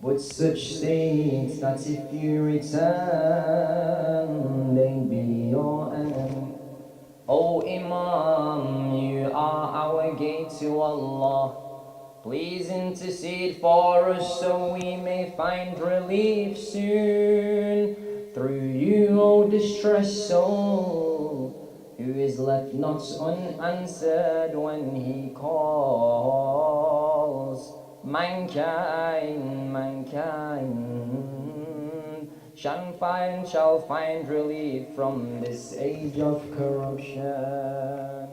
H: But such states that if you return, they be your end. O Imam, you are our gate to Allah. Please intercede for us so we may find relief soon. Through you, O distressed soul, who is left not unanswered when he calls. Mankind shall find relief from this age of corruption.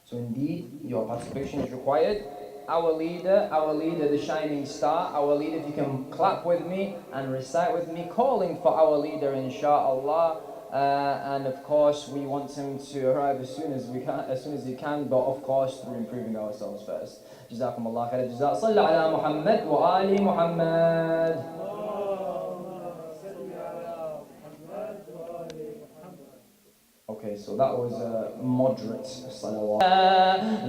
H: So indeed, your participation is required. Our leader, the shining star, our leader, if you can clap with me and recite with me, calling for our leader, inshallah. And of course, we want him to arrive as soon as he can, but of course, through improving ourselves first. جزاكم الله خير الجزاء. صلوا على محمد وآل محمد. Okay, so that was a moderate salawat.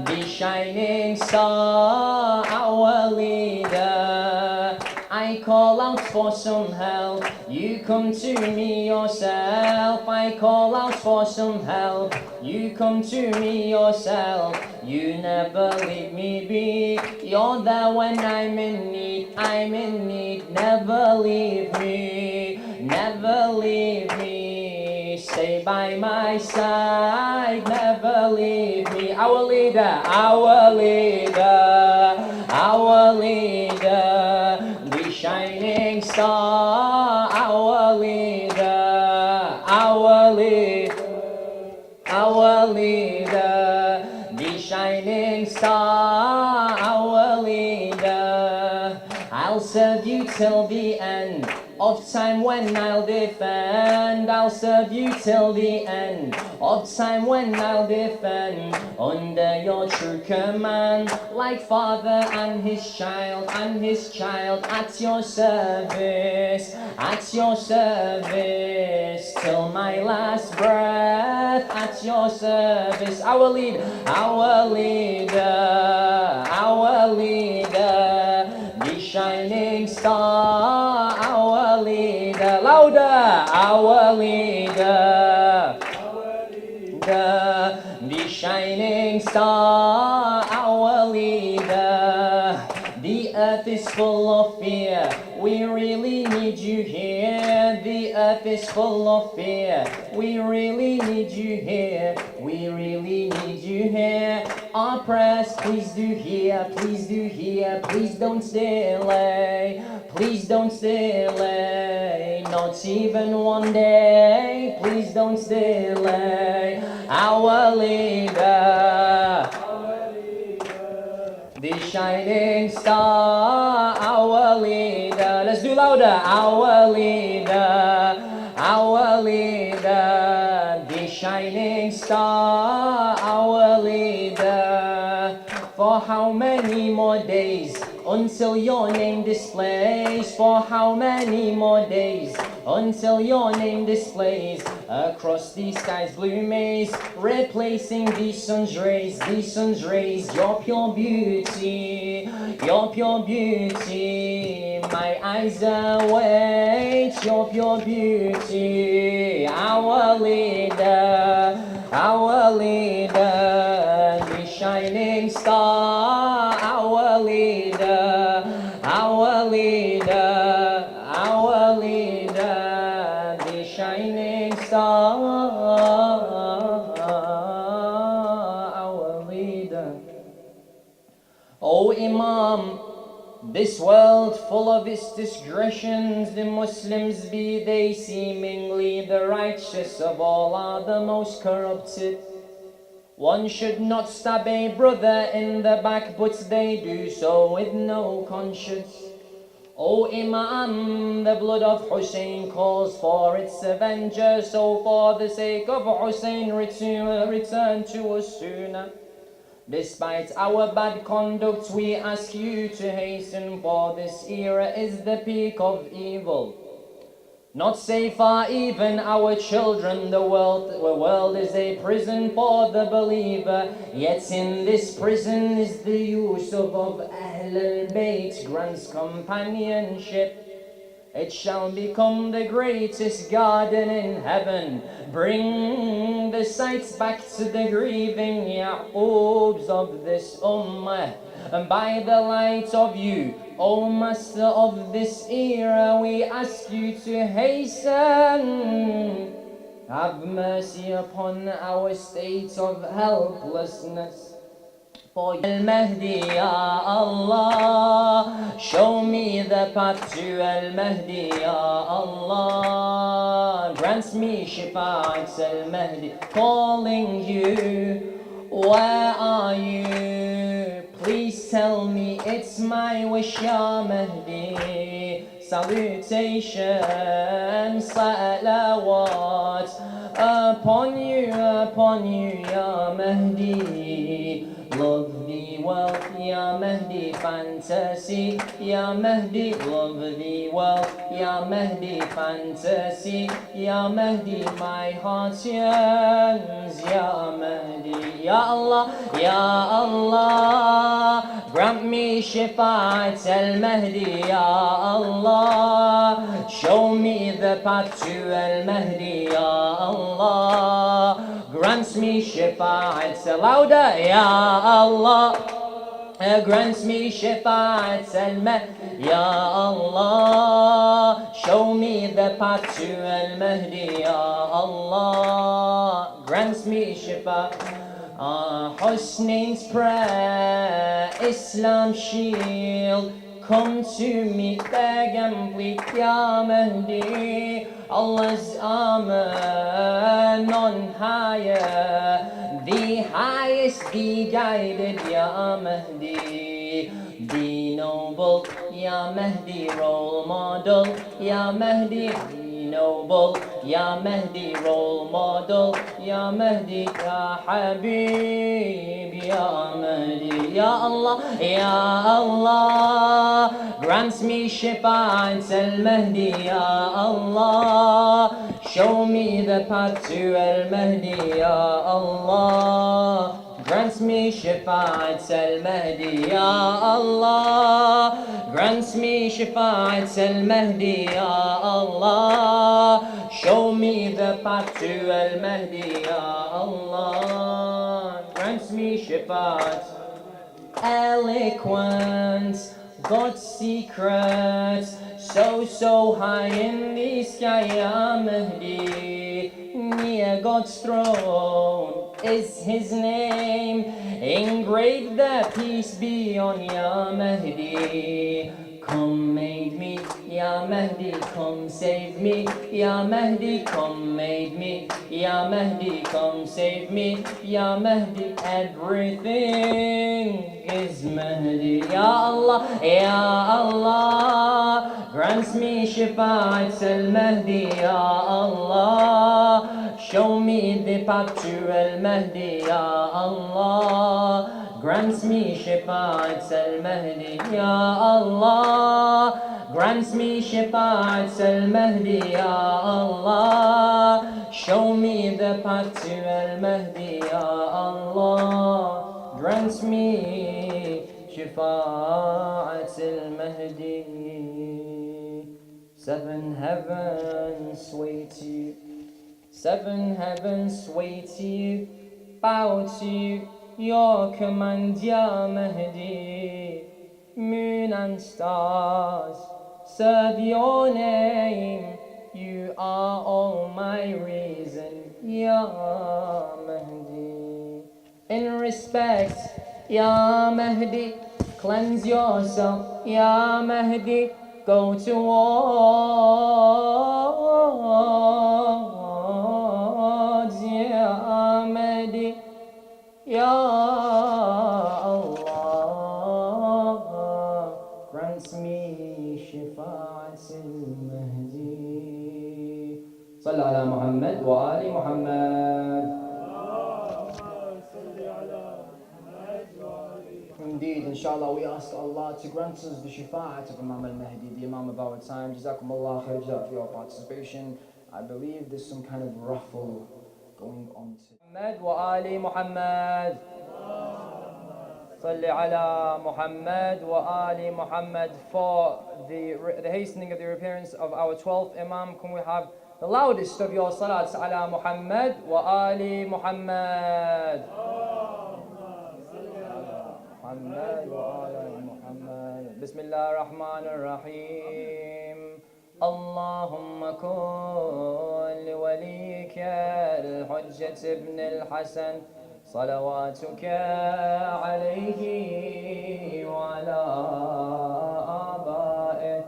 H: The shining star, our leader, I call out for some help. You come to me yourself. I call out for some help. You come to me yourself. You never leave me be. You're there when I'm in need. I'm in need. Never leave me. Never leave me. Stay by my side. Never leave me. Our leader. Our leader. Our leader. The shining star. Our leader. Our leader. Our leader. The shining star. Our leader. I'll serve you till the end of time when I'll defend. I'll serve you till the end of time when I'll defend. Under your true command, like father and his child at your service, till my last breath, at your service. Our leader, the shining star, our leader, louder, our leader, the shining star, our leader. The earth is full of fear, we really need you here. The earth is full of fear, we really need you here. We really need you here. Our prayers, please do hear, please do hear. Please don't delay, please don't delay. Not even one day, please don't delay. Our leader, the shining star, our leader. Let's do louder. Our leader, the shining star, our leader. For how many more days until your name displays? For how many more days until your name displays across the sky's blue maze, replacing the sun's rays, your pure beauty, your pure beauty. My eyes await your pure beauty. Our leader, the shining star, our leader, our leader, our leader, the shining star, our leader. O Imam, this world full of its discretions, the Muslims, be they seemingly the righteous of all, are the most corrupted. One should not stab a brother in the back, but they do so with no conscience. O Imam, the blood of Hussein calls for its avenger, so for the sake of Hussein, return to us sooner. Despite our bad conduct, we ask you to hasten, for this era is the peak of evil. Not safe are even our children. The world is a prison for the believer. Yet in this prison is the Yusuf of Ahl al-Bayt, grants companionship. It shall become the greatest garden in heaven. Bring the sights back to the grieving Ya'qubs of this ummah. and by the light of you, O Master of this era, we ask you to hasten. Have mercy upon our state of helplessness. For Al-Mahdi, Ya Allah, show me the path to Al-Mahdi, Ya Allah. Grant me Shifa'at Al-Mahdi, calling you, where are you? Please tell me it's my wish, Ya Mahdi. Salutation, salawat upon you, Ya Mahdi. Love thee well, Ya Mahdi, fantasy, Ya Mahdi. Love thee well, Ya Mahdi, fantasy, Ya Mahdi. My heart yearns, Ya Mahdi. Ya Allah, Ya Allah, grant me Shifa'at Al-Mahdi, Ya Allah. Show me the path to Al-Mahdi, Ya Allah. Grant me Shifa'at, louder, Ya Allah. Grant me Shifa'at Al-Mahdi, Ya Allah. Show me the path to Al-Mahdi, Ya Allah. Grant me Shifa'at. Husnain's prayer, Islam shield, come to me, beg and plead, Ya Mahdi. Allah's armor, none higher, the highest, the guided, Ya Mahdi. Be noble, Ya Mahdi, role model, Ya Mahdi. Noble, Ya Mahdi, role model, Ya Mahdi, Ya Habib, Ya Mahdi. Ya Allah, Ya Allah, grant me Shifa'at Al-Mahdi, Ya Allah. Show me the path to Al-Mahdi, Ya Allah. Grant me Shifa'at Al-Mahdi, Ya Allah. Grant me Shifa'at Al-Mahdi, Ya Allah. Show me the path to Al-Mahdi, Ya Allah. Grant me Shifa'at. Eloquence, God's secrets, so high in the sky, Ya Mahdi. Near God's throne is his name, engraved there, peace be on Ya Mahdi. Come aid me, Ya Mahdi, come save me, Ya Mahdi, come aid me, Ya Mahdi, come save me, Ya Mahdi. Everything is Mahdi, Ya Allah, Ya Allah. Grant me Shifa'at Al-Mahdi, Ya Allah. Show me the path to Al-Mahdi, Ya Allah. Grant me Shifa'at Al-Mahdi, Ya Allah. Grant me Shifa'at Al-Mahdi, Ya Allah. Show me the path to Al-Mahdi, Ya Allah. Grant me Shifa'at Al-Mahdi. Seven heavens wait to you. Seven heavens wait to you. Bow to your command, Ya Mahdi. Moon and stars serve your name. You are all my reason, Ya Mahdi. In respect, Ya Mahdi, cleanse yourself, Ya Mahdi. Go towards Ya Mahdi, Ya Allah. Grant me Shifa'at Al-Mahdi. Salli ala Muhammad wa ali Muhammad. Indeed, inshallah, we ask Allah to grant us the shifa'at of Imam al-Mahdi, the Imam of our time. Jazakumullah khair for your participation. I believe there's some kind of raffle going on. Muhammad wa ali Muhammad. Salli ala Muhammad wa ali Muhammad. For the hastening of the appearance of our 12th Imam, can we have the loudest of your salats ala Muhammad wa ali Muhammad. محمد وآل محمد. بسم الله الرحمن الرحيم. اللهم كن لوليك الحجة ابن الحسن صلواتك عليه وعلى آبائه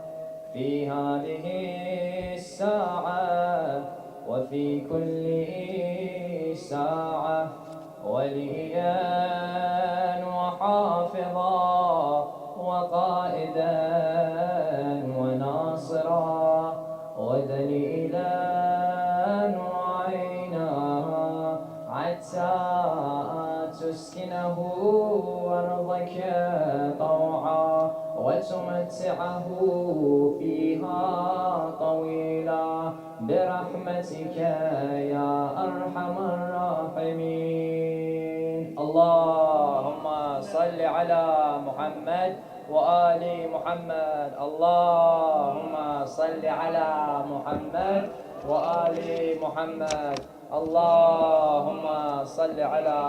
H: في هذه الساعة وفي كل ساعة وليا وحافظا وقائدا وناصرا ودليلا وعينا حتى تسكنه أرضك طوعا وتمتعه فيها طويلا برحمتك يا أرحم الراحمين. اللهم صل على محمد وآل محمد. اللهم صل على محمد وآل محمد. اللهم صل على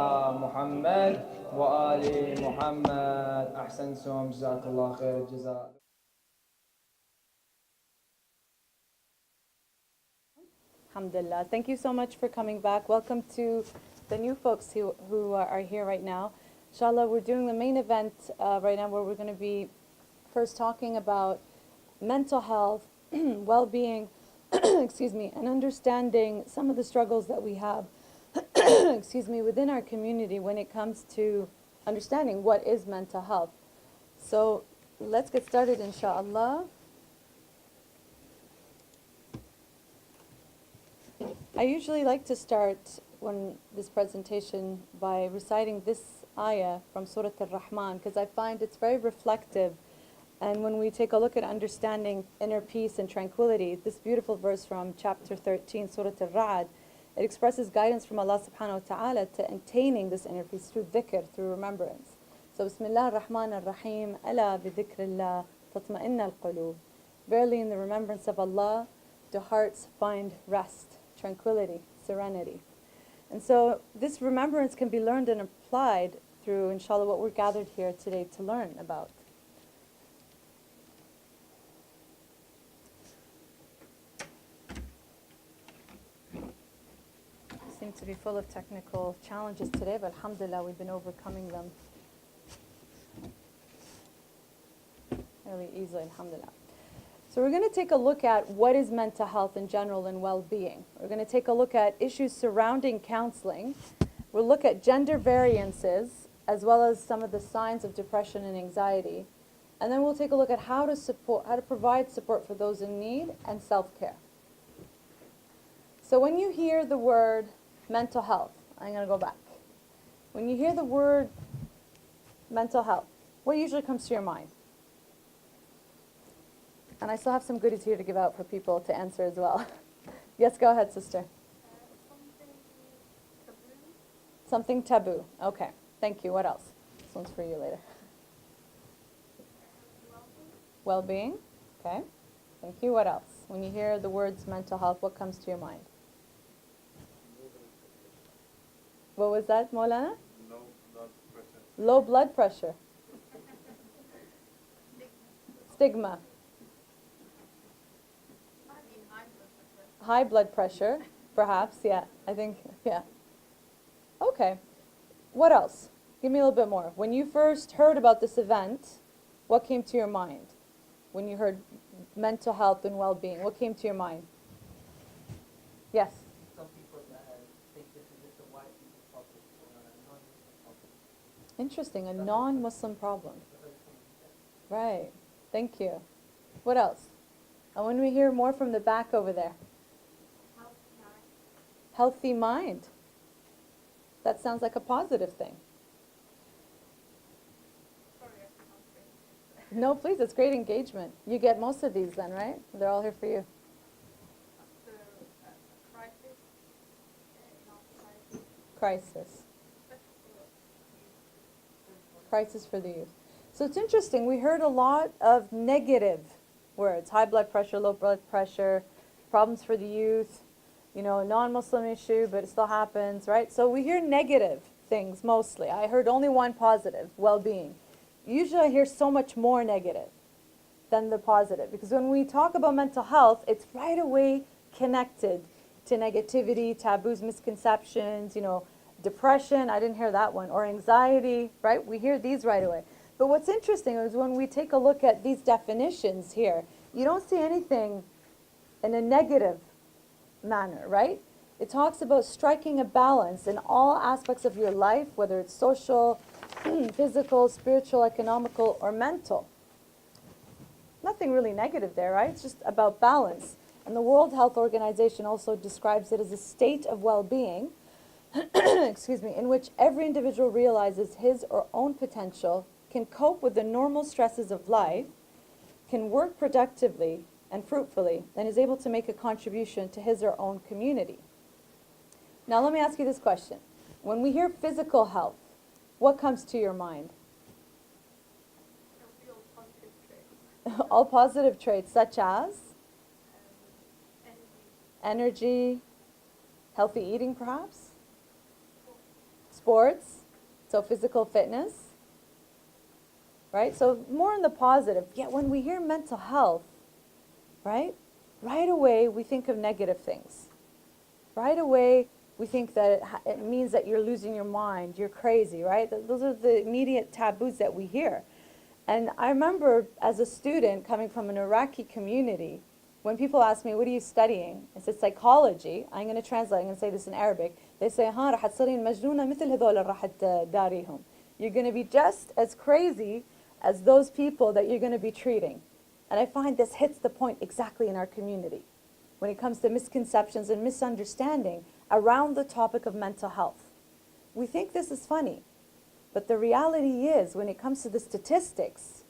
H: محمد وآل محمد. أحسنتم، جزاك الله خير الجزاء.
C: Alhamdulillah. Thank you so much for coming back. Welcome to the new folks who are here right now. Inshallah, we're doing the main event right now where we're going to be first talking about mental health, well-being, excuse me, and understanding some of the struggles that we have, excuse me, within our community when it comes to understanding what is mental health. So let's get started, inshallah. I usually like to start this presentation by reciting this ayah from Surah Al-Rahman because I find it's very reflective. And when we take a look at understanding inner peace and tranquility, this beautiful verse from chapter 13, Surah Al-Ra'd, it expresses guidance from Allah subhanahu wa ta'ala to attaining this inner peace through dhikr, through remembrance. So, Bismillah ar-Rahman ar-Rahim, Ala bi dhikrillah tatma'inna al-qulub. Verily in the remembrance of Allah, the hearts find rest, tranquility, serenity. And so this remembrance can be learned and applied through, inshallah, what we're gathered here today to learn about. Seem to be full of technical challenges today, but alhamdulillah, we've been overcoming them really easily, alhamdulillah. So we're going to take a look at what is mental health in general and well-being. We're going to take a look at issues surrounding counseling. We'll look at gender variances, as well as some of the signs of depression and anxiety. And then we'll take a look at how to provide support for those in need and self-care. So when you hear the word mental health, I'm going to go back. When you hear the word mental health, what usually comes to your mind? And I still have some goodies here to give out for people to answer as well. Yes, go ahead, sister. Something taboo. Okay, thank you. What else? This one's for you later. Well-being. Okay, thank you. What else? When you hear the words mental health, what comes to your mind? What was that, Maulana?
E: Low blood pressure.
C: Low blood pressure. Stigma. High blood pressure, perhaps, yeah. I think, yeah. Okay. What else? Give me a little bit more. When you first heard about this event, what came to your mind? When you heard mental health and well-being, what came to your mind? Yes?
I: Some people think this is just a white people problem or a non-Muslim problem.
C: Interesting, a non-Muslim problem. Right. Thank you. What else? And when we hear more from the back over there? Healthy mind. That sounds like a positive thing. No, please, it's great engagement. You get most of these then, right? They're all here for you. Crisis. Crisis for the youth. So it's interesting, we heard a lot of negative words. High blood pressure, low blood pressure, problems for the youth, you know, a non-Muslim issue, but it still happens, right? So we hear negative things mostly. I heard only one positive, well-being.
J: usually I hear so much more negative than the positive. Because when we talk about mental health, it's right away connected to negativity, taboos, misconceptions, you know, depression, I didn't hear that one, or anxiety, right? We hear these right away. But what's interesting is when we take a look at these definitions here, you don't see anything in a negative manner, right? It talks about striking a balance in all aspects of your life, whether it's social, physical, spiritual, economical, or mental. Nothing really negative there, right? It's just about balance. And the World Health Organization also describes it as a state of well-being, excuse me, in which every individual realizes his or own potential, can cope with the normal stresses of life, can work productively and fruitfully, and is able to make a contribution to his or own community. Now let me ask you this question. When we hear physical health, what comes to your mind? All positive traits such as energy, healthy eating perhaps, sports, so physical fitness, right? So more in the positive. Yet when we hear mental health, right away we think of negative things. Right away we think that it means that you're losing your mind, you're crazy, right? Those are the immediate taboos that we hear. And I remember as a student coming from an Iraqi community, when people ask me, what are you studying? I said psychology. I'm going to translate, I'm going to say this in Arabic. They say, رح تصيرين مجنونة مثل هذول اللي راح تداريهم. You're going to be just as crazy as those people that you're going to be treating. And I find this hits the point exactly in our community when it comes to misconceptions and misunderstanding around the topic of mental health. We think this is funny, but the reality is when it comes to the statistics,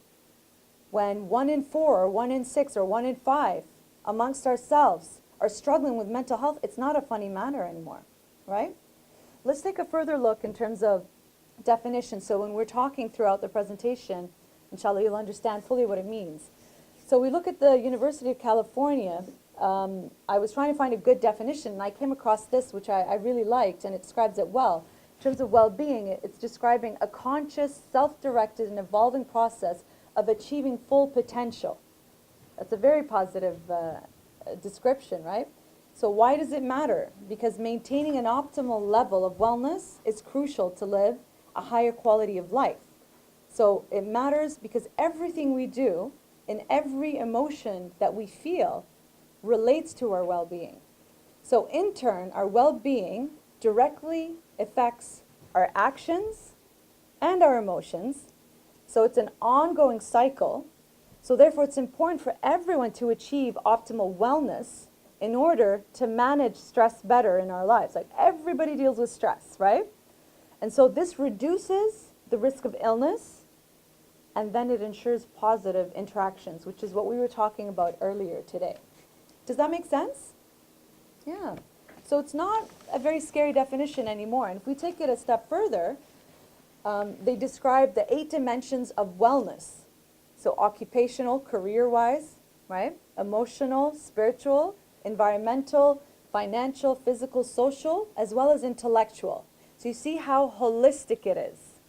J: when 1 in 4 or 1 in 6 or 1 in 5 amongst ourselves are struggling with mental health, it's not a funny matter anymore, right? Let's take a further look in terms of definition. So when we're talking throughout the presentation, inshallah, you'll understand fully what it means. So we look at the University of California. I was trying to find a good definition, and I came across this, which I really liked, and it describes it well. In terms of well-being, it's describing a conscious, self-directed, and evolving process of achieving full potential. That's a very positive description, right? So why does it matter? Because maintaining an optimal level of wellness is crucial to live a higher quality of life. So it matters because everything we do and every emotion that we feel relates to our well-being. So in turn, our well-being directly affects our actions and our emotions. So it's an ongoing cycle. So therefore, it's important for everyone to achieve optimal wellness in order to manage stress better in our lives. Like everybody deals with stress, right? And so this reduces the risk of illness, and then it ensures positive interactions, which is what we were talking about earlier today. Does that make sense? Yeah. So it's not a very scary definition anymore. And if we take it a step further, they describe the 8 dimensions of wellness. So occupational, career-wise, right? Emotional, spiritual, environmental, financial, physical, social, as well as intellectual. So you see how holistic it is.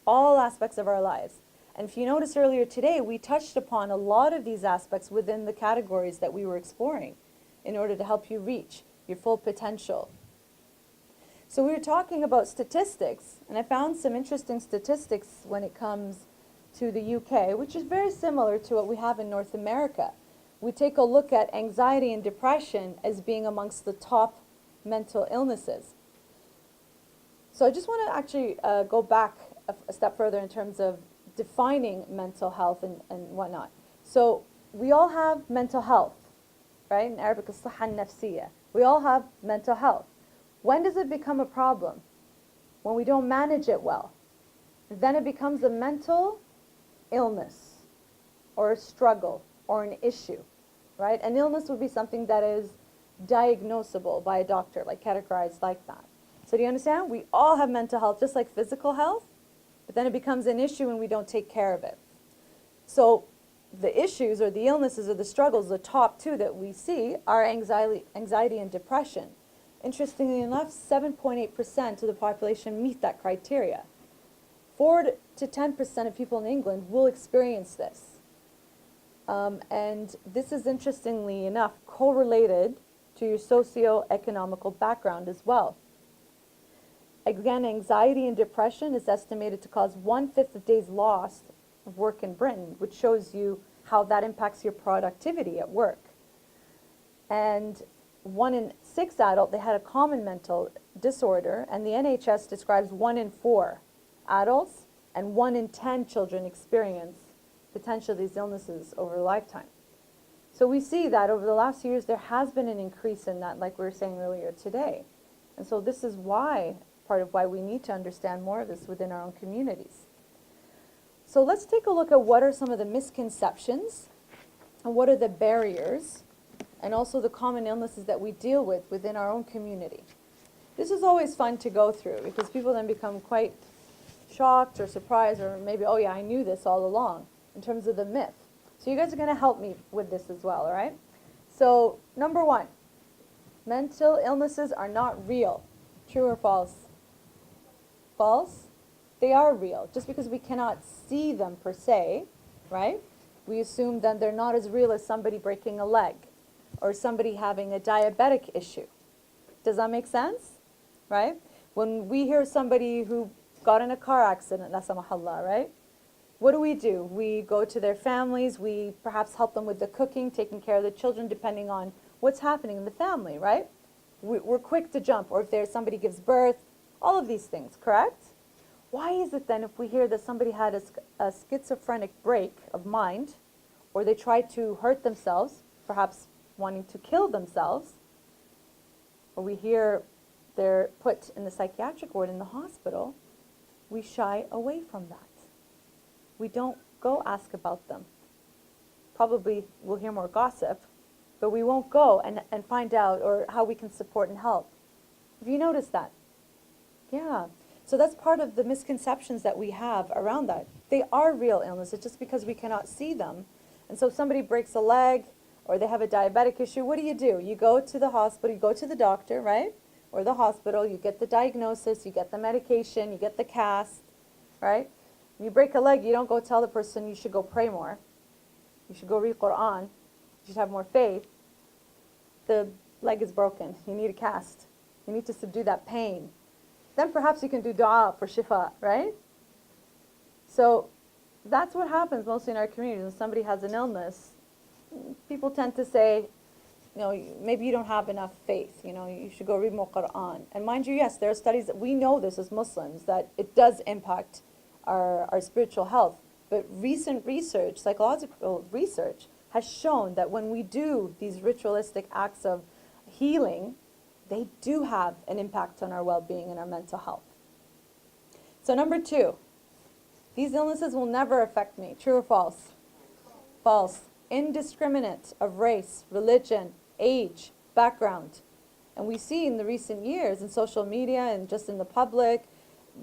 J: All aspects of our lives. And if you notice earlier today, we touched upon a lot of these aspects within the categories that we were exploring in order to help you reach your full potential. So we were talking about statistics, and I found some interesting statistics when it comes to the UK, which is very similar to what we have in North America. We take a look at anxiety and depression as being amongst the top mental illnesses. So I just want to actually go back a step further in terms of defining mental health and whatnot. So we all have mental health, right? In Arabic, الصحة النفسية. We all have mental health. When does it become a problem? When we don't manage it well. Then it becomes a mental illness or a struggle or an issue, right? An illness would be something that is diagnosable by a doctor, like categorized like that. So do you understand? We all have mental health, just like physical health, but then it becomes an issue when we don't take care of it. So the issues or the illnesses or the struggles, the top 2 that we see are anxiety and depression. Interestingly enough, 7.8% of the population meet that criteria. to 10% of people in England will experience this. And this is, interestingly enough, correlated to your socio-economical background as well. Again, anxiety and depression is estimated to cause 1/5 of days lost of work in Britain, which shows you how that impacts your productivity at work. And 1 in 6 adults, they had a common mental disorder, and the NHS describes 1 in 4 adults and 1 in 10 children experience potentially these illnesses over a lifetime. So we see that over the last few years there has been an increase in that, like we were saying earlier today. And so this is why, part of why we need to understand more of this within our own communities. So let's take a look at what are some of the misconceptions and what are the barriers and also the common illnesses that we deal with within our own community. This is always fun to go through because people then become quite shocked or surprised or maybe, oh yeah, I knew this all along in terms of the myth. So you guys are going to help me with this as well, all right? So number 1, mental illnesses are not real. True or false? False? They are real. Just because we cannot see them per se, right? We assume that they're not as real as somebody breaking a leg or somebody having a diabetic issue. Does that make sense? Right? When we hear somebody who got in a car accident, la samahallah, right? What do? We go to their families, we perhaps help them with the cooking, taking care of the children, depending on what's happening in the family, right? We're quick to jump, or if there's somebody gives birth, all of these things, correct? Why is it then if we hear that somebody had a schizophrenic break of mind, or they tried to hurt themselves, perhaps wanting to kill themselves, or we hear they're put in the psychiatric ward in the hospital, we shy away from that. We don't go ask about them. Probably we'll hear more gossip, but we won't go and find out or how we can support and help. Have you noticed that? Yeah. So that's part of the misconceptions that we have around that. They are real illnesses just because we cannot see them. And so if somebody breaks a leg or they have a diabetic issue, what do? You go to the hospital, you go to the doctor, right? Or the hospital, you get the diagnosis, you get the medication, you get the cast, right? When you break a leg, you don't go tell the person you should go pray more. You should go read Quran. You should have more faith. The leg is broken. You need a cast. You need to subdue that pain. Then perhaps you can do dua for shifa, right? So that's what happens mostly in our communities. When somebody has an illness, people tend to say, you know, maybe you don't have enough faith. You know, you should go read more Quran. And mind you, yes, there are studies that we know this as Muslims, that it does impact our spiritual health. But recent research, psychological research, has shown that when we do these ritualistic acts of healing, they do have an impact on our well-being and our mental health. So number 2, these illnesses will never affect me. True or false? False. Indiscriminate of race, religion, age, background. And we see in the recent years in social media and just in the public,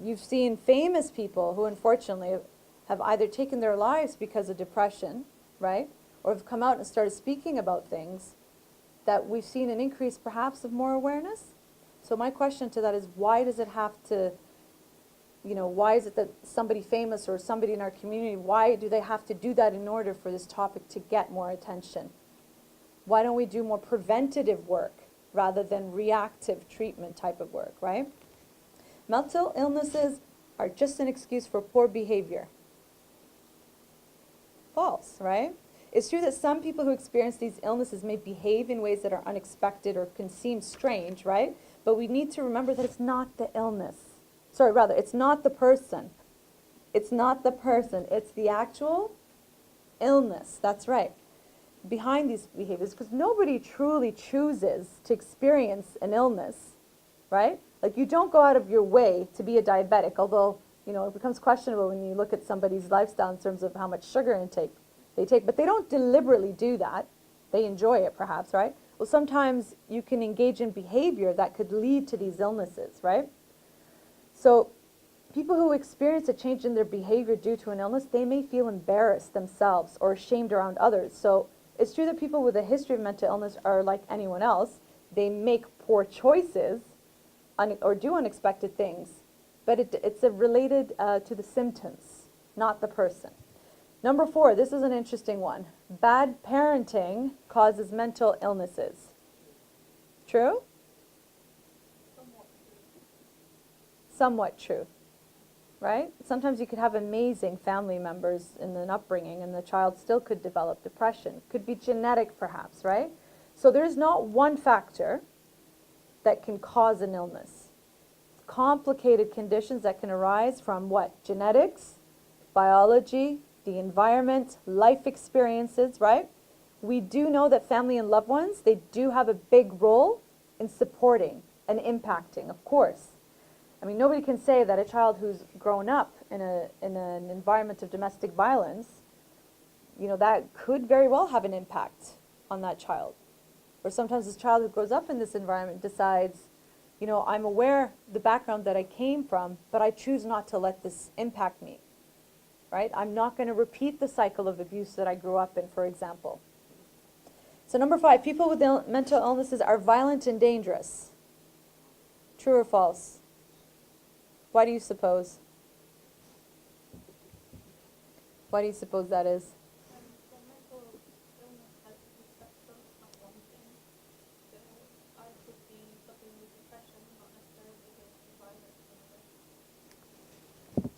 J: you've seen famous people who unfortunately have either taken their lives because of depression, right? Or have come out and started speaking about things that we've seen an increase perhaps of more awareness. So my question to that is, why does it have to, you know, why is it that somebody famous or somebody in our community, why do they have to do that in order for this topic to get more attention? Why don't we do more preventative work rather than reactive treatment type of work, right? Mental illnesses are just an excuse for poor behavior. False, right? It's true that some people who experience these illnesses may behave in ways that are unexpected or can seem strange, right? But we need to remember that it's not the illness. Sorry, rather, it's not the person. It's not the person. It's the actual illness. That's right. Behind these behaviors, because nobody truly chooses to experience an illness, right? Like, you don't go out of your way to be a diabetic, although, you know, it becomes questionable when you look at somebody's lifestyle in terms of how much sugar intake they take, but they don't deliberately do that. They enjoy it, perhaps, right? Well, sometimes you can engage in behavior that could lead to these illnesses, right? So people who experience a change in their behavior due to an illness, they may feel embarrassed themselves or ashamed around others. So it's true that people with a history of mental illness are like anyone else. They make poor choices or do unexpected things, but it's related to the symptoms. not the person. Number 4, this is an interesting one. Bad parenting causes mental illnesses. True? Somewhat true. Right? Sometimes you could have amazing family members in an upbringing and the child still could develop depression. Could be genetic perhaps, right? So there's not one factor that can cause an illness. Complicated conditions that can arise from what? Genetics, biology, the environment, life experiences, right? We do know that family and loved ones, they do have a big role in supporting and impacting, of course. I mean, nobody can say that a child who's grown up in an environment of domestic violence, you know, that could very well have an impact on that child. Or sometimes this child who grows up in this environment decides, you know, I'm aware the background that I came from, but I choose not to let this impact me, right? I'm not going to repeat the cycle of abuse that I grew up in, for example. So number 5, people with mental illnesses are violent and dangerous. True or false? Why do you suppose? Why do you suppose that is?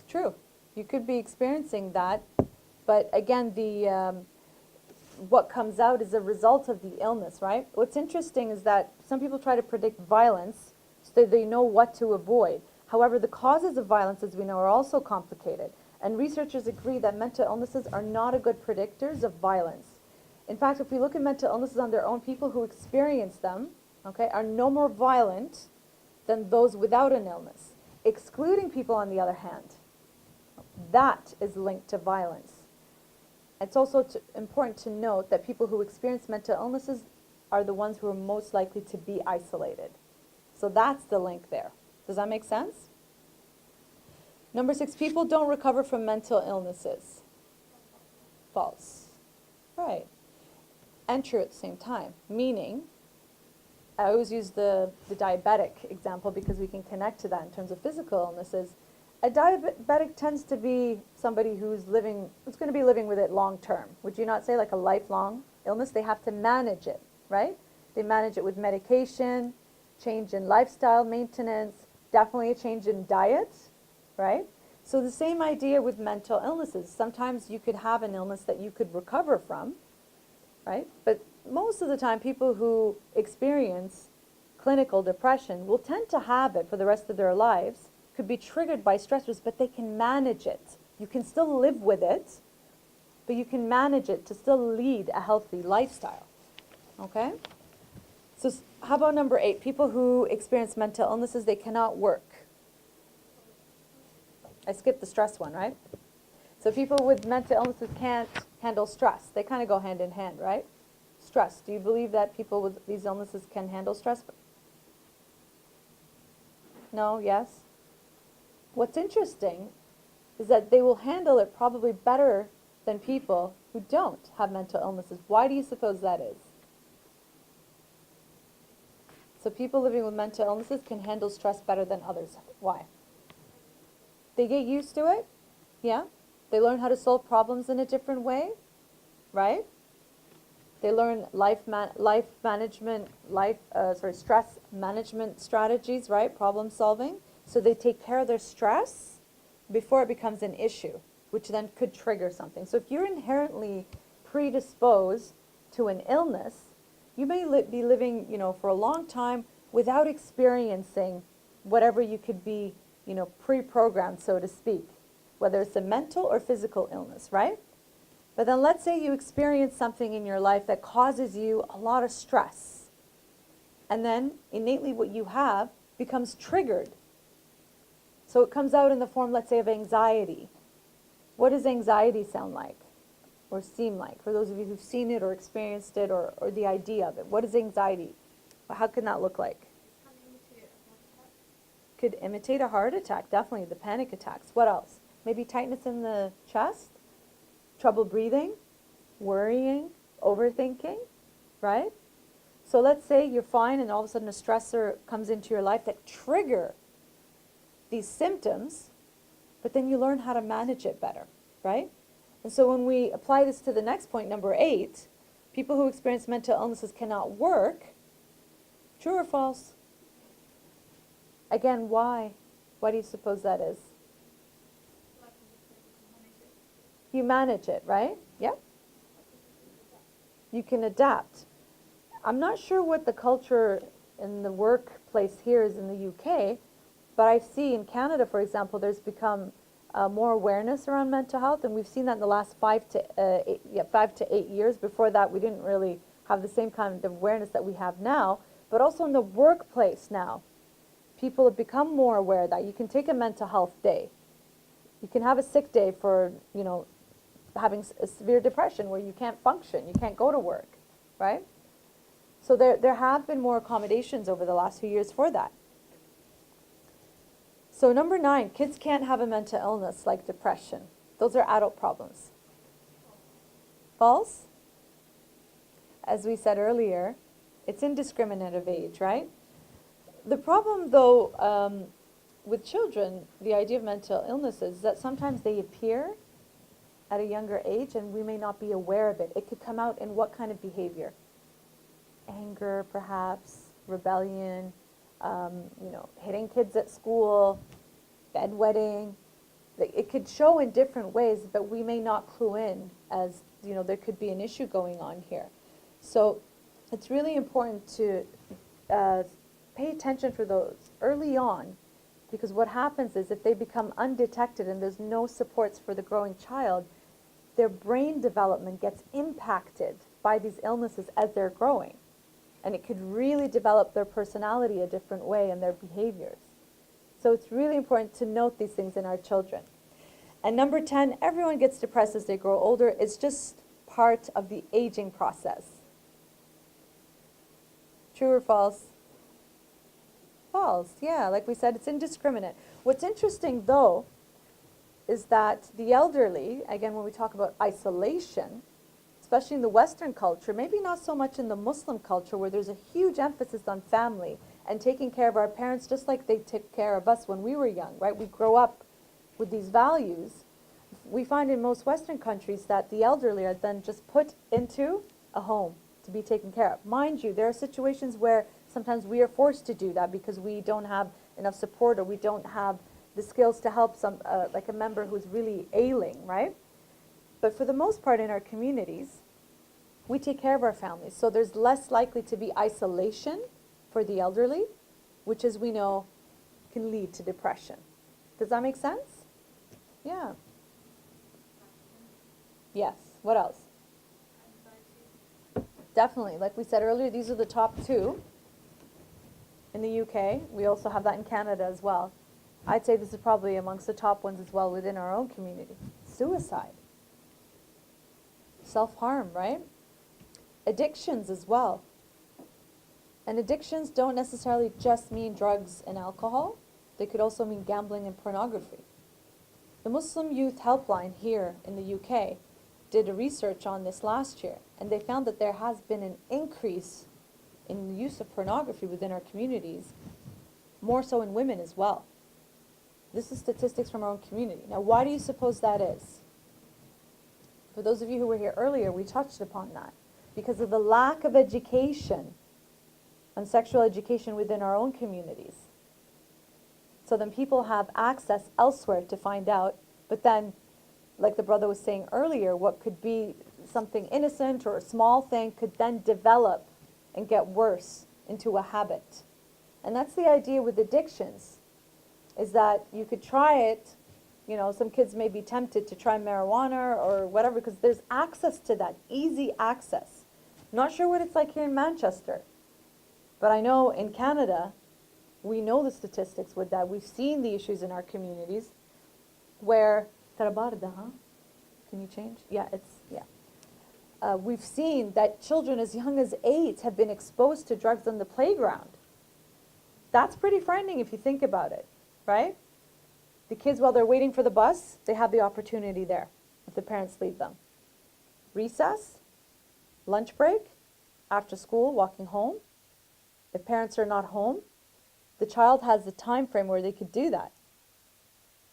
J: True. You could be experiencing that, but again, what comes out is a result of the illness, right? What's interesting is that some people try to predict violence so that they know what to avoid. However, the causes of violence, as we know, are also complicated. And researchers agree that mental illnesses are not a good predictors of violence. In fact, if we look at mental illnesses on their own, people who experience them, okay, are no more violent than those without an illness. Excluding people, on the other hand, that is linked to violence. It's also important to note that people who experience mental illnesses are the ones who are most likely to be isolated. So that's the link there. Does that make sense? Number 6, people don't recover from mental illnesses. False. Right. And true at the same time. Meaning, I always use the diabetic example because we can connect to that in terms of physical illnesses. A diabetic tends to be somebody who's going to be living with it long term. Would you not say like a lifelong illness? They have to manage it, right? They manage it with medication, change in lifestyle maintenance, definitely a change in diet, right? So the same idea with mental illnesses. Sometimes you could have an illness that you could recover from, right? But most of the time, people who experience clinical depression will tend to have it for the rest of their lives. Could be triggered by stressors, but they can manage it. You can still live with it, but you can manage it to still lead a healthy lifestyle, okay? So how about number 8? People who experience mental illnesses, they cannot work. I skipped the stress one, right? So people with mental illnesses can't handle stress. They kind of go hand in hand, right? Stress. Do you believe that people with these illnesses can handle stress? No? Yes? What's interesting is that they will handle it probably better than people who don't have mental illnesses. Why do you suppose that is? So people living with mental illnesses can handle stress better than others. Why? They get used to it, yeah? They learn how to solve problems in a different way, right? They learn stress management strategies, right? Problem solving. So they take care of their stress before it becomes an issue, which then could trigger something. So if you're inherently predisposed to an illness, you may be living, you know, for a long time without experiencing whatever you could be, you know, pre-programmed, so to speak, whether it's a mental or physical illness, right? But then let's say you experience something in your life that causes you a lot of stress. And then innately what you have becomes triggered. So it comes out in the form, let's say, of anxiety. What does anxiety sound like or seem like? For those of you who've seen it or experienced it or the idea of it, what is anxiety? How can that look like? Could imitate a heart attack, definitely, the panic attacks. What else? Maybe tightness in the chest, trouble breathing, worrying, overthinking, right? So let's say you're fine and all of a sudden a stressor comes into your life that trigger these symptoms, but then you learn how to manage it better. right? And so when we apply this to the next point, number 8, people who experience mental illnesses cannot work. True or false? Again, why? Why do you suppose that is? You manage it, right? Yeah. You can adapt. I'm not sure what the culture in the workplace here is in the UK, but I see in Canada, for example, there's become more awareness around mental health, and we've seen that in the last 5 to 8 years. Before that, we didn't really have the same kind of awareness that we have now, but also in the workplace now. People have become more aware that you can take a mental health day. You can have a sick day for, you know, having a severe depression where you can't function, you can't go to work, right? So there have been more accommodations over the last few years for that. So number 9, kids can't have a mental illness like depression. Those are adult problems. False? As we said earlier, it's indiscriminate of age, right? The problem, though, with children, the idea of mental illnesses is that sometimes they appear at a younger age and we may not be aware of it. It could come out in what kind of behavior? Anger, perhaps, rebellion, you know, hitting kids at school, bedwetting. It could show in different ways, but we may not clue in as, you know, there could be an issue going on here. So it's really important to pay attention for those early on, because what happens is if they become undetected and there's no supports for the growing child, their brain development gets impacted by these illnesses as they're growing. And it could really develop their personality a different way and their behaviors. So it's really important to note these things in our children. And number 10, everyone gets depressed as they grow older. It's just part of the aging process. True or false? False, yeah. Like we said, it's indiscriminate. What's interesting, though, is that the elderly, again, when we talk about isolation, especially in the Western culture, maybe not so much in the Muslim culture, where there's a huge emphasis on family and taking care of our parents just like they took care of us when we were young, right? We grow up with these values. We find in most Western countries that the elderly are then just put into a home to be taken care of. Mind you, there are situations where sometimes we are forced to do that because we don't have enough support or we don't have the skills to help some, like a member who's really ailing, right? But for the most part in our communities, we take care of our families. So there's less likely to be isolation for the elderly, which, as we know, can lead to depression. Does that make sense? Yeah. Yes. What else? Definitely. Like we said earlier, these are the top 2 in the UK. We also have that in Canada as well. I'd say this is probably amongst the top ones as well within our own community. Suicide. Self-harm, right? Addictions as well. And addictions don't necessarily just mean drugs and alcohol. They could also mean gambling and pornography. The Muslim Youth Helpline here in the UK did a research on this last year, and they found that there has been an increase in the use of pornography within our communities, more so in women as well. This is statistics from our own community. Now, why do you suppose that is? For those of you who were here earlier, we touched upon that. Because of the lack of education on sexual education within our own communities. So then people have access elsewhere to find out, but then, like the brother was saying earlier, what could be something innocent or a small thing could then develop and get worse into a habit. And that's the idea with addictions, is that you could try it, you know, some kids may be tempted to try marijuana or whatever because there's access to that, easy access. Not sure what it's like here in Manchester, but I know in Canada, we know the statistics with that. We've seen the issues in our communities where, can you change? Yeah, we've seen that children as young as 8 have been exposed to drugs on the playground. That's pretty frightening if you think about it, right? The kids, while they're waiting for the bus, they have the opportunity there if the parents leave them. Recess, lunch break, after school, walking home. If parents are not home, the child has the time frame where they could do that.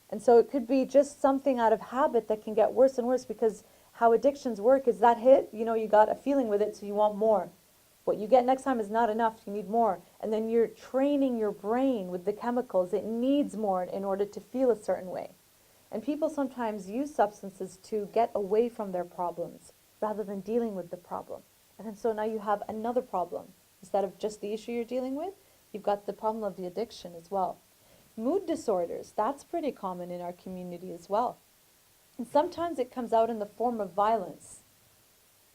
J: And so it could be just something out of habit that can get worse and worse, because how addictions work is that hit, you got a feeling with it, so you want more. What you get next time is not enough, you need more. And then you're training your brain with the chemicals. It needs more in order to feel a certain way. And people sometimes use substances to get away from their problems rather than dealing with the problem. And then so now you have another problem. Instead of just the issue you're dealing with, you've got the problem of the addiction as well. Mood disorders, that's pretty common in our community as well. And sometimes it comes out in the form of violence,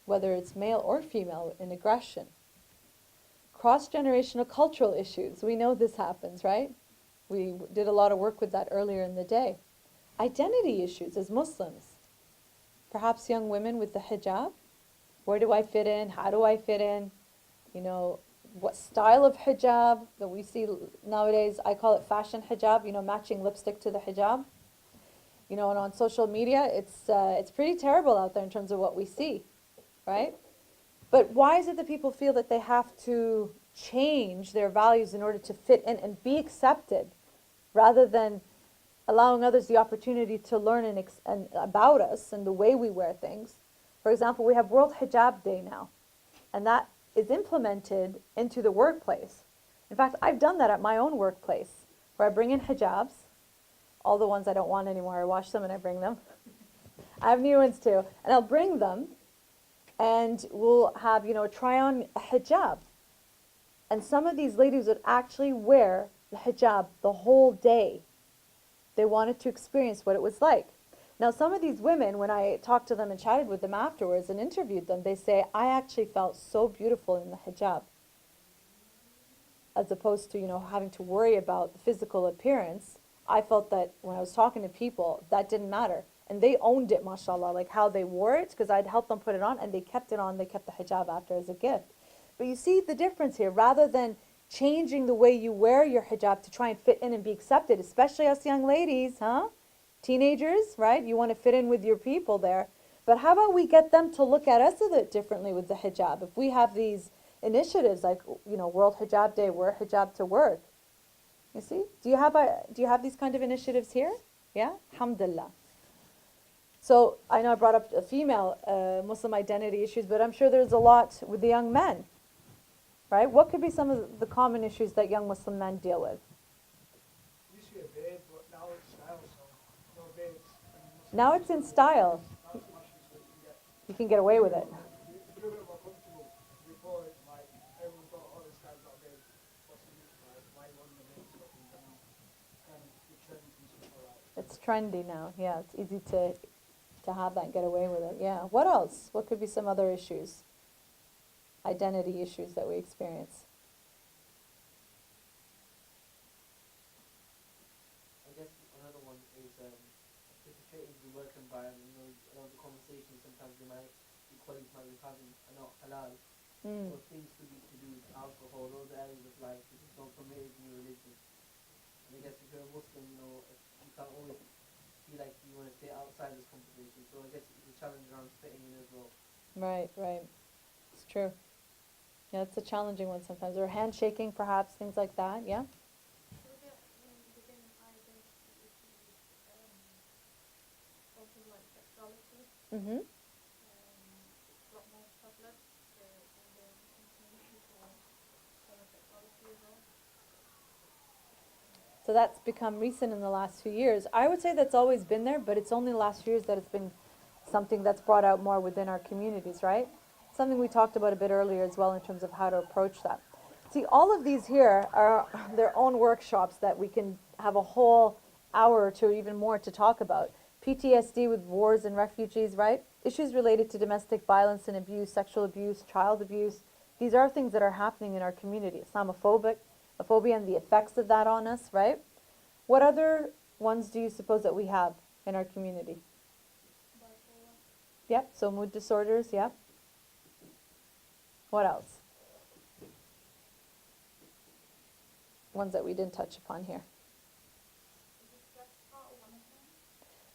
J: whether it's male or female, in aggression. Cross-generational cultural issues, we know this happens, right? We did a lot of work with that earlier in the day. Identity issues as Muslims. Perhaps young women with the hijab. Where do I fit in? How do I fit in? What style of hijab that we see nowadays, I call it fashion hijab, matching lipstick to the hijab. And on social media, it's pretty terrible out there in terms of what we see, right? But why is it that people feel that they have to change their values in order to fit in and be accepted, rather than allowing others the opportunity to learn and about us and the way we wear things? For example, we have World Hijab Day now, and that is implemented into the workplace. In fact, I've done that at my own workplace, where I bring in hijabs, all the ones I don't want anymore, I wash them and I bring them. I have new ones too, and I'll bring them, and we'll have, try on a hijab. And some of these ladies would actually wear the hijab the whole day. They wanted to experience what it was like. Now, some of these women, when I talked to them and chatted with them afterwards and interviewed them, they say, I actually felt so beautiful in the hijab. As opposed to, having to worry about the physical appearance, I felt that when I was talking to people, that didn't matter. And they owned it, mashallah, like how they wore it, because I'd helped them put it on, and they kept it on, they kept the hijab after as a gift. But you see the difference here. Rather than changing the way you wear your hijab to try and fit in and be accepted, especially us young ladies, teenagers, right? You want to fit in with your people there. But how about we get them to look at us a bit differently with the hijab? If we have these initiatives like, World Hijab Day, wear hijab to work. You see? Do you have these kind of initiatives here? Yeah? Alhamdulillah. So I know I brought up female Muslim identity issues, but I'm sure there's a lot with the young men, right? What could be some of the common issues that young Muslim men deal with?
I: Used to be a beard, but now it's style, so no beards.
J: Now it's in style. You can get away with it.
I: It's a little bit more comfortable. Before, everyone thought, oh, this guy's got a beard. What's the use? Why you want the beard stuff? And the trends and stuff like that.
J: It's trendy now. Yeah, it's easy to have that and get away with it. Yeah. What else? What could be some other issues? Identity issues that we experience.
I: I guess another one is perpetrating the work environment. A lot of the conversations sometimes the colleagues might be having are not halal. Or things to do with alcohol, those areas of life which is not permitted in your religion. And I guess if you're a Muslim, you can't always feel like you want to stay outside this conversation. So I guess it's a challenge around fitting in as well.
J: Right. It's true. Yeah, it's a challenging one sometimes. Or handshaking, perhaps, things like that. Yeah. Mm-hmm. So that's become recent in the last few years. I would say that's always been there, but it's only the last few years that it's been something that's brought out more within our communities, right? Something we talked about a bit earlier as well in terms of how to approach that. See, all of these here are their own workshops that we can have a whole hour or two, even more, to talk about. PTSD with wars and refugees, right? Issues related to domestic violence and abuse, sexual abuse, child abuse. These are things that are happening in our community. Islamophobia and the effects of that on us, right? What other ones do you suppose that we have in our community? Yep, so mood disorders, yep. What else? Ones that we didn't touch upon here.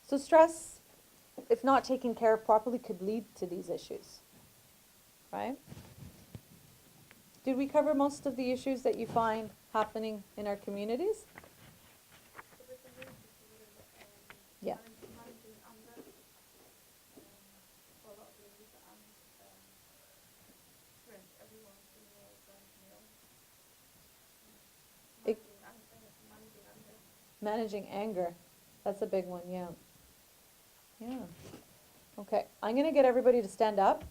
J: So stress, if not taken care of properly, could lead to these issues, right? Did we cover most of the issues that you find happening in our communities? Managing anger. That's a big one, yeah. Yeah. Okay, I'm going to get everybody to stand up.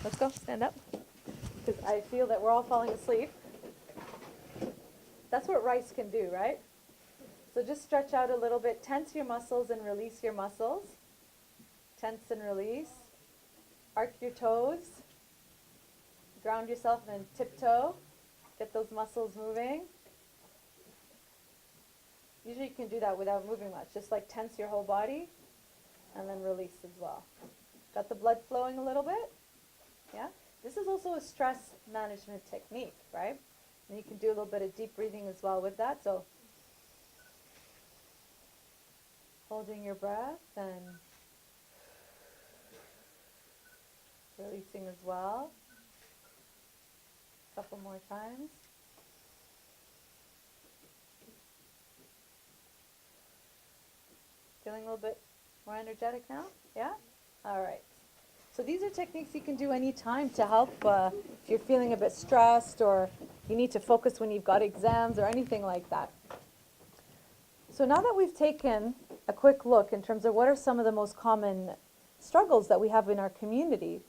J: Let's go, stand up. Because I feel that we're all falling asleep. That's what rice can do, right? So just stretch out a little bit. Tense your muscles and release your muscles. Tense and release. Arc your toes. Ground yourself and then tiptoe. Get those muscles moving. Usually you can do that without moving much. Just like tense your whole body and then release as well. Got the blood flowing a little bit? Yeah? This is also a stress management technique, right? And you can do a little bit of deep breathing as well with that. So holding your breath and releasing as well. A couple more times. Feeling a little bit more energetic now? Yeah? All right. So these are techniques you can do anytime to help if you're feeling a bit stressed or you need to focus when you've got exams or anything like that. So now that we've taken a quick look in terms of what are some of the most common struggles that we have in our community,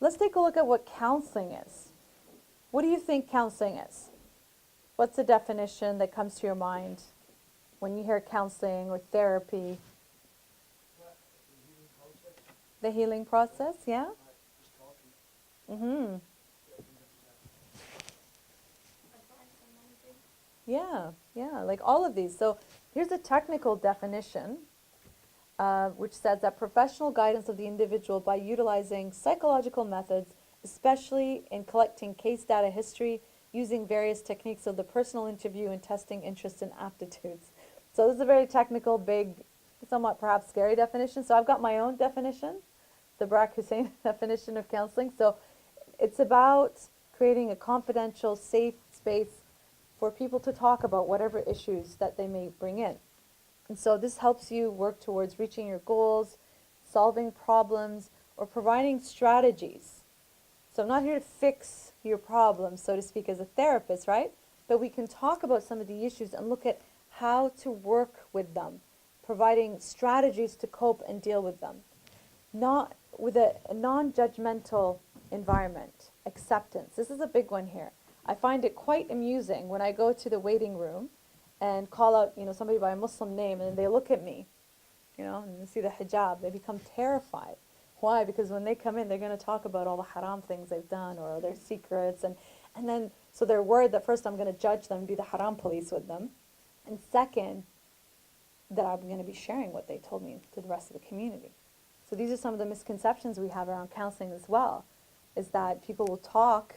J: let's take a look at what counseling is. What do you think counseling is? What's the definition that comes to your mind when you hear counseling or therapy? The healing process, yeah? Mm-hmm. Yeah, like all of these. So here's a technical definition, which says that professional guidance of the individual by utilizing psychological methods, especially in collecting case data history, using various techniques of the personal interview and testing interests and aptitudes. So this is a very technical, big, somewhat perhaps scary definition. So I've got my own definition, the Barak Hussein definition of counseling. So it's about creating a confidential, safe space for people to talk about whatever issues that they may bring in. And so this helps you work towards reaching your goals, solving problems, or providing strategies. So I'm not here to fix your problems, so to speak, as a therapist, right? But we can talk about some of the issues and look at how to work with them, providing strategies to cope and deal with them. Not with a non-judgmental environment, acceptance. This is a big one here. I find it quite amusing when I go to the waiting room and call out, somebody by a Muslim name, and they look at me, and they see the hijab, they become terrified. Why? Because when they come in, they're going to talk about all the haram things they've done or their secrets, and then, so they're worried that first I'm going to judge them, be the haram police with them, and second, that I'm going to be sharing what they told me to the rest of the community. So these are some of the misconceptions we have around counseling as well, is that people will talk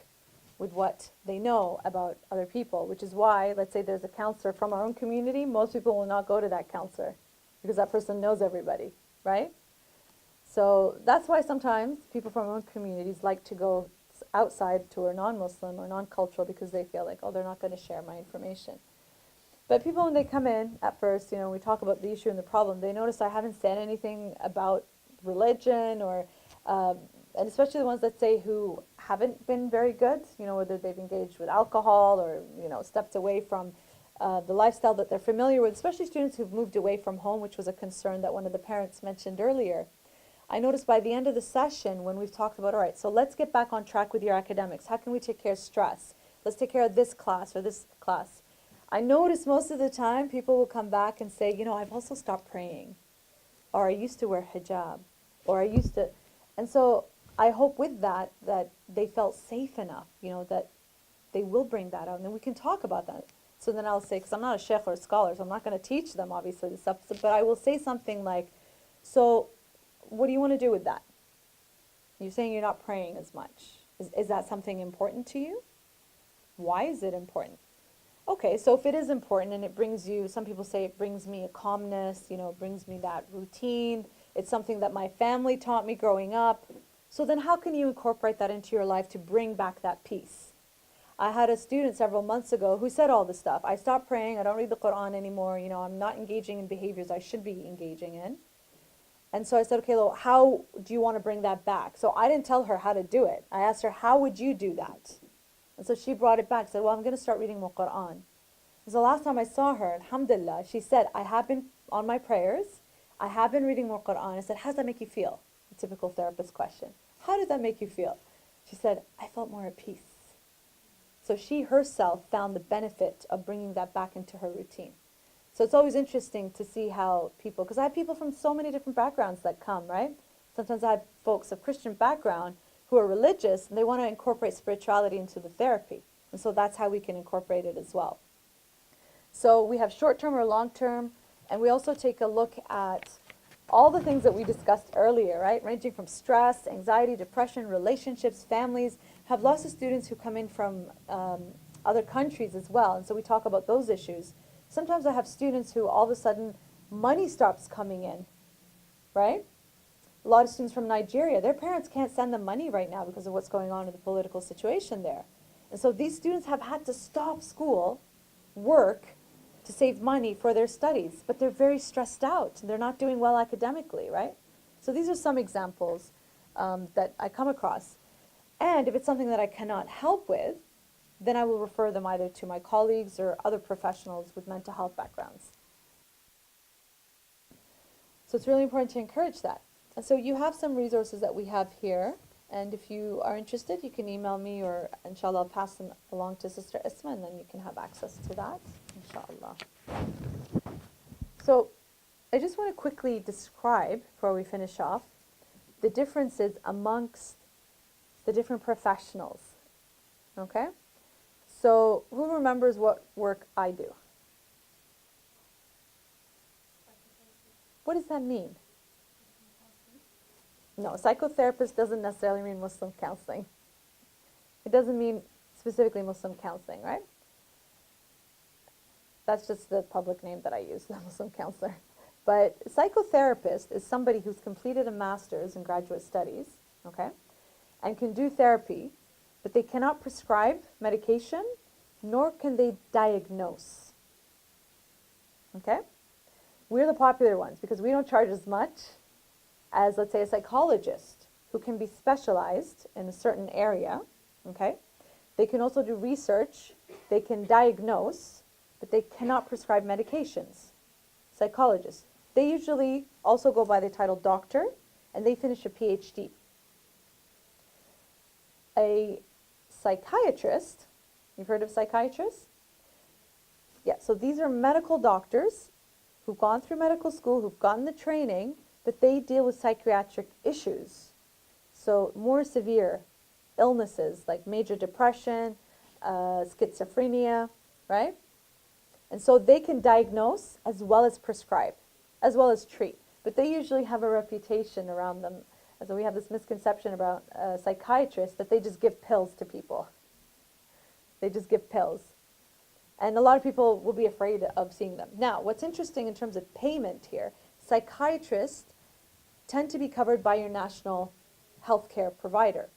J: with what they know about other people, which is why, let's say there's a counselor from our own community, most people will not go to that counselor because that person knows everybody, right? So that's why sometimes people from our own communities like to go outside to a non-Muslim or non-cultural because they feel like, oh, they're not going to share my information. But people, when they come in at first, we talk about the issue and the problem, they notice I haven't said anything about religion or, and especially the ones that say who haven't been very good, whether they've engaged with alcohol or, stepped away from the lifestyle that they're familiar with, especially students who've moved away from home, which was a concern that one of the parents mentioned earlier. I noticed by the end of the session when we've talked about, all right, so let's get back on track with your academics. How can we take care of stress? Let's take care of this class or this class. I notice most of the time people will come back and say, I've also stopped praying, or I used to wear hijab, or I used to, and so I hope with that they felt safe enough, that they will bring that out, and then we can talk about that. So then I'll say, because I'm not a sheikh or a scholar, so I'm not going to teach them, obviously, this stuff, but I will say something like, so what do you want to do with that? You're saying you're not praying as much. Is that something important to you? Why is it important? Okay, so if it is important and it brings you, some people say it brings me a calmness, it brings me that routine. It's something that my family taught me growing up. So then how can you incorporate that into your life to bring back that peace? I had a student several months ago who said all this stuff. I stopped praying, I don't read the Quran anymore, I'm not engaging in behaviors I should be engaging in. And so I said, okay, well, how do you want to bring that back? So I didn't tell her how to do it. I asked her, how would you do that? And so she brought it back, said, well, I'm going to start reading more Quran. Because the last time I saw her, alhamdulillah, she said, I have been on my prayers, I have been reading more Quran. I said, how does that make you feel? A typical therapist question. How did that make you feel? She said, I felt more at peace. So she herself found the benefit of bringing that back into her routine. So it's always interesting to see how people, because I have people from so many different backgrounds that come, right? Sometimes I have folks of Christian background who are religious and they want to incorporate spirituality into the therapy. And so that's how we can incorporate it as well. So we have short-term or long-term, and we also take a look at all the things that we discussed earlier, right? Ranging from stress, anxiety, depression, relationships, families. Have lots of students who come in from other countries as well, and so we talk about those issues. Sometimes I have students who all of a sudden money stops coming in, right? A lot of students from Nigeria, their parents can't send them money right now because of what's going on in the political situation there. And so these students have had to stop school, work, to save money for their studies, but they're very stressed out. They're not doing well academically, right? So these are some examples that I come across. And if it's something that I cannot help with, then I will refer them either to my colleagues or other professionals with mental health backgrounds. So it's really important to encourage that. And so you have some resources that we have here, and if you are interested, you can email me, or inshallah I'll pass them along to Sister Isma, and then you can have access to that, inshallah. So I just want to quickly describe, before we finish off, the differences amongst the different professionals, okay? So who remembers what work I do? What does that mean? No, psychotherapist doesn't necessarily mean Muslim counseling. It doesn't mean specifically Muslim counseling, right? That's just the public name that I use, the Muslim counselor. But psychotherapist is somebody who's completed a master's in graduate studies, okay, and can do therapy, but they cannot prescribe medication, nor can they diagnose, okay? We're the popular ones because we don't charge as much as, let's say, a psychologist who can be specialized in a certain area, okay? They can also do research, they can diagnose, but they cannot prescribe medications. Psychologists, they usually also go by the title doctor, and they finish a PhD. A psychiatrist, you've heard of psychiatrists? Yeah, so these are medical doctors who've gone through medical school, who've gotten the training, but they deal with psychiatric issues. So more severe illnesses like major depression, schizophrenia, right? And so they can diagnose as well as prescribe, as well as treat. But they usually have a reputation around them. And so we have this misconception about psychiatrists that they just give pills to people. They just give pills. And a lot of people will be afraid of seeing them. Now, what's interesting in terms of payment here, psychiatrists tend to be covered by your national healthcare provider,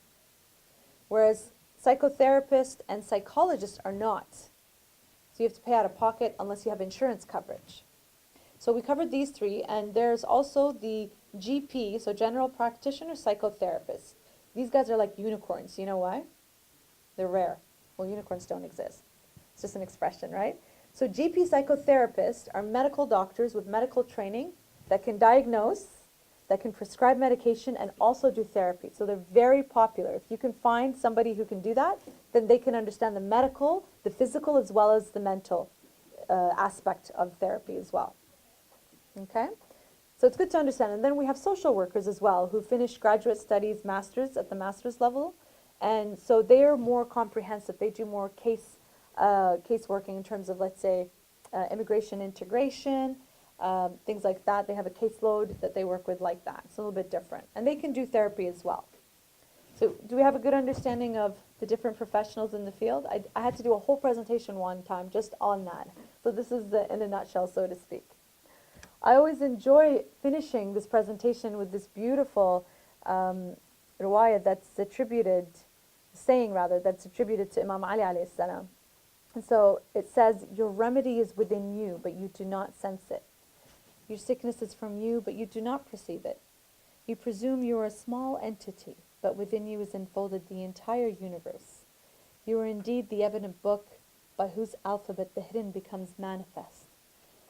J: whereas psychotherapists and psychologists are not. So you have to pay out of pocket unless you have insurance coverage. So we covered these three, and there's also the GP, so general practitioner psychotherapist. These guys are like unicorns. You know why? They're rare. Well, unicorns don't exist. It's just an expression, right? So GP psychotherapists are medical doctors with medical training that can diagnose, that can prescribe medication, and also do therapy. So they're very popular. If you can find somebody who can do that, then they can understand the medical, the physical, as well as the mental aspect of therapy as well. Okay? So it's good to understand. And then we have social workers as well who finish graduate studies, masters at the master's level. And so they are more comprehensive. They do more case working in terms of, let's say, immigration integration, things like that. They have a caseload that they work with like that. It's a little bit different. And they can do therapy as well. So do we have a good understanding of the different professionals in the field? I had to do a whole presentation one time just on that. So this is in a nutshell, so to speak. I always enjoy finishing this presentation with this beautiful riwayah that's attributed, saying rather, that's attributed to Imam Ali alayhi salam. And so it says, your remedy is within you, but you do not sense it. Your sickness is from you, but you do not perceive it. You presume you are a small entity, but within you is enfolded the entire universe. You are indeed the evident book, by whose alphabet the hidden becomes manifest.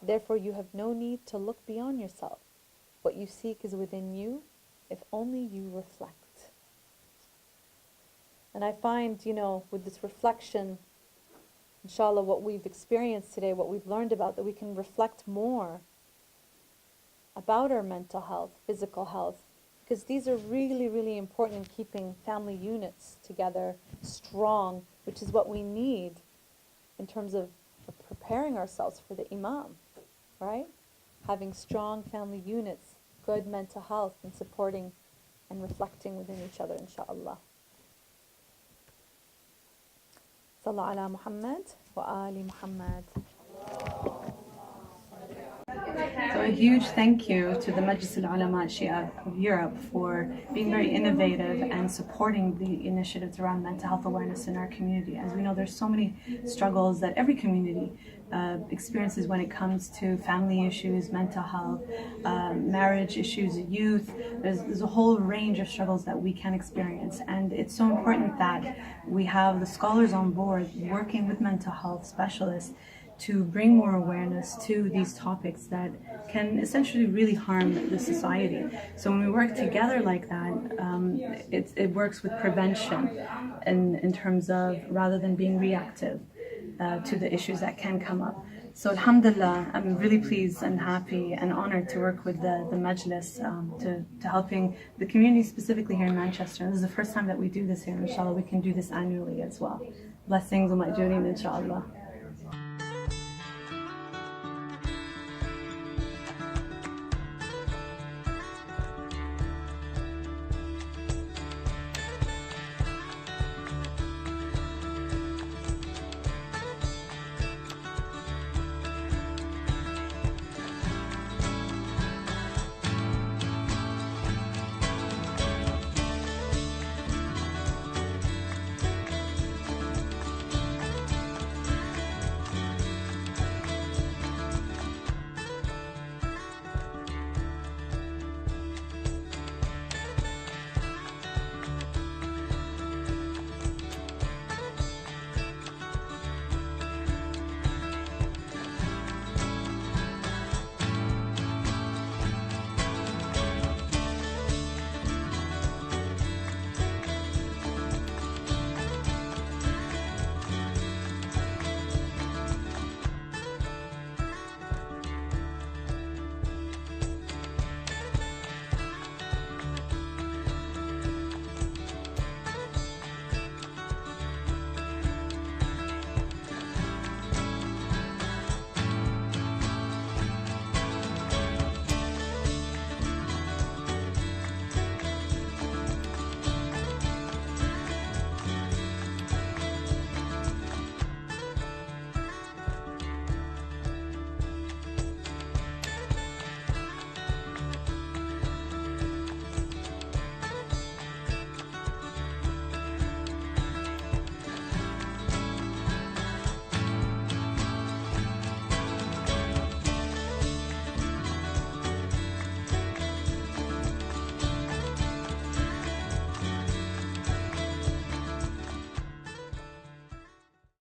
J: Therefore you have no need to look beyond yourself. What you seek is within you, if only you reflect. And I find, with this reflection, inshallah, what we've experienced today, what we've learned about, that we can reflect more about our mental health, physical health, because these are really, really important in keeping family units together, strong, which is what we need in terms of preparing ourselves for the Imam, right? Having strong family units, good mental health, and supporting and reflecting within each other, inshallah. Sallallahu ala Muhammad wa ali Muhammad.
D: So a huge thank you to the Majlis al-Ulama Shia of Europe for being very innovative and supporting the initiatives around mental health awareness in our community. As we know, there's so many struggles that every community experiences when it comes to family issues, mental health, marriage issues, youth. There's a whole range of struggles that we can experience, and it's so important that we have the scholars on board working with mental health specialists to bring more awareness to these topics that can essentially really harm the society. So when we work together like that, it works with prevention in terms of, rather than being reactive to the issues that can come up. So alhamdulillah, I'm really pleased and happy and honored to work with the Majlis to helping the community, specifically here in Manchester. This is the first time that we do this here, and inshallah we can do this annually as well. Blessings on my journey, inshallah.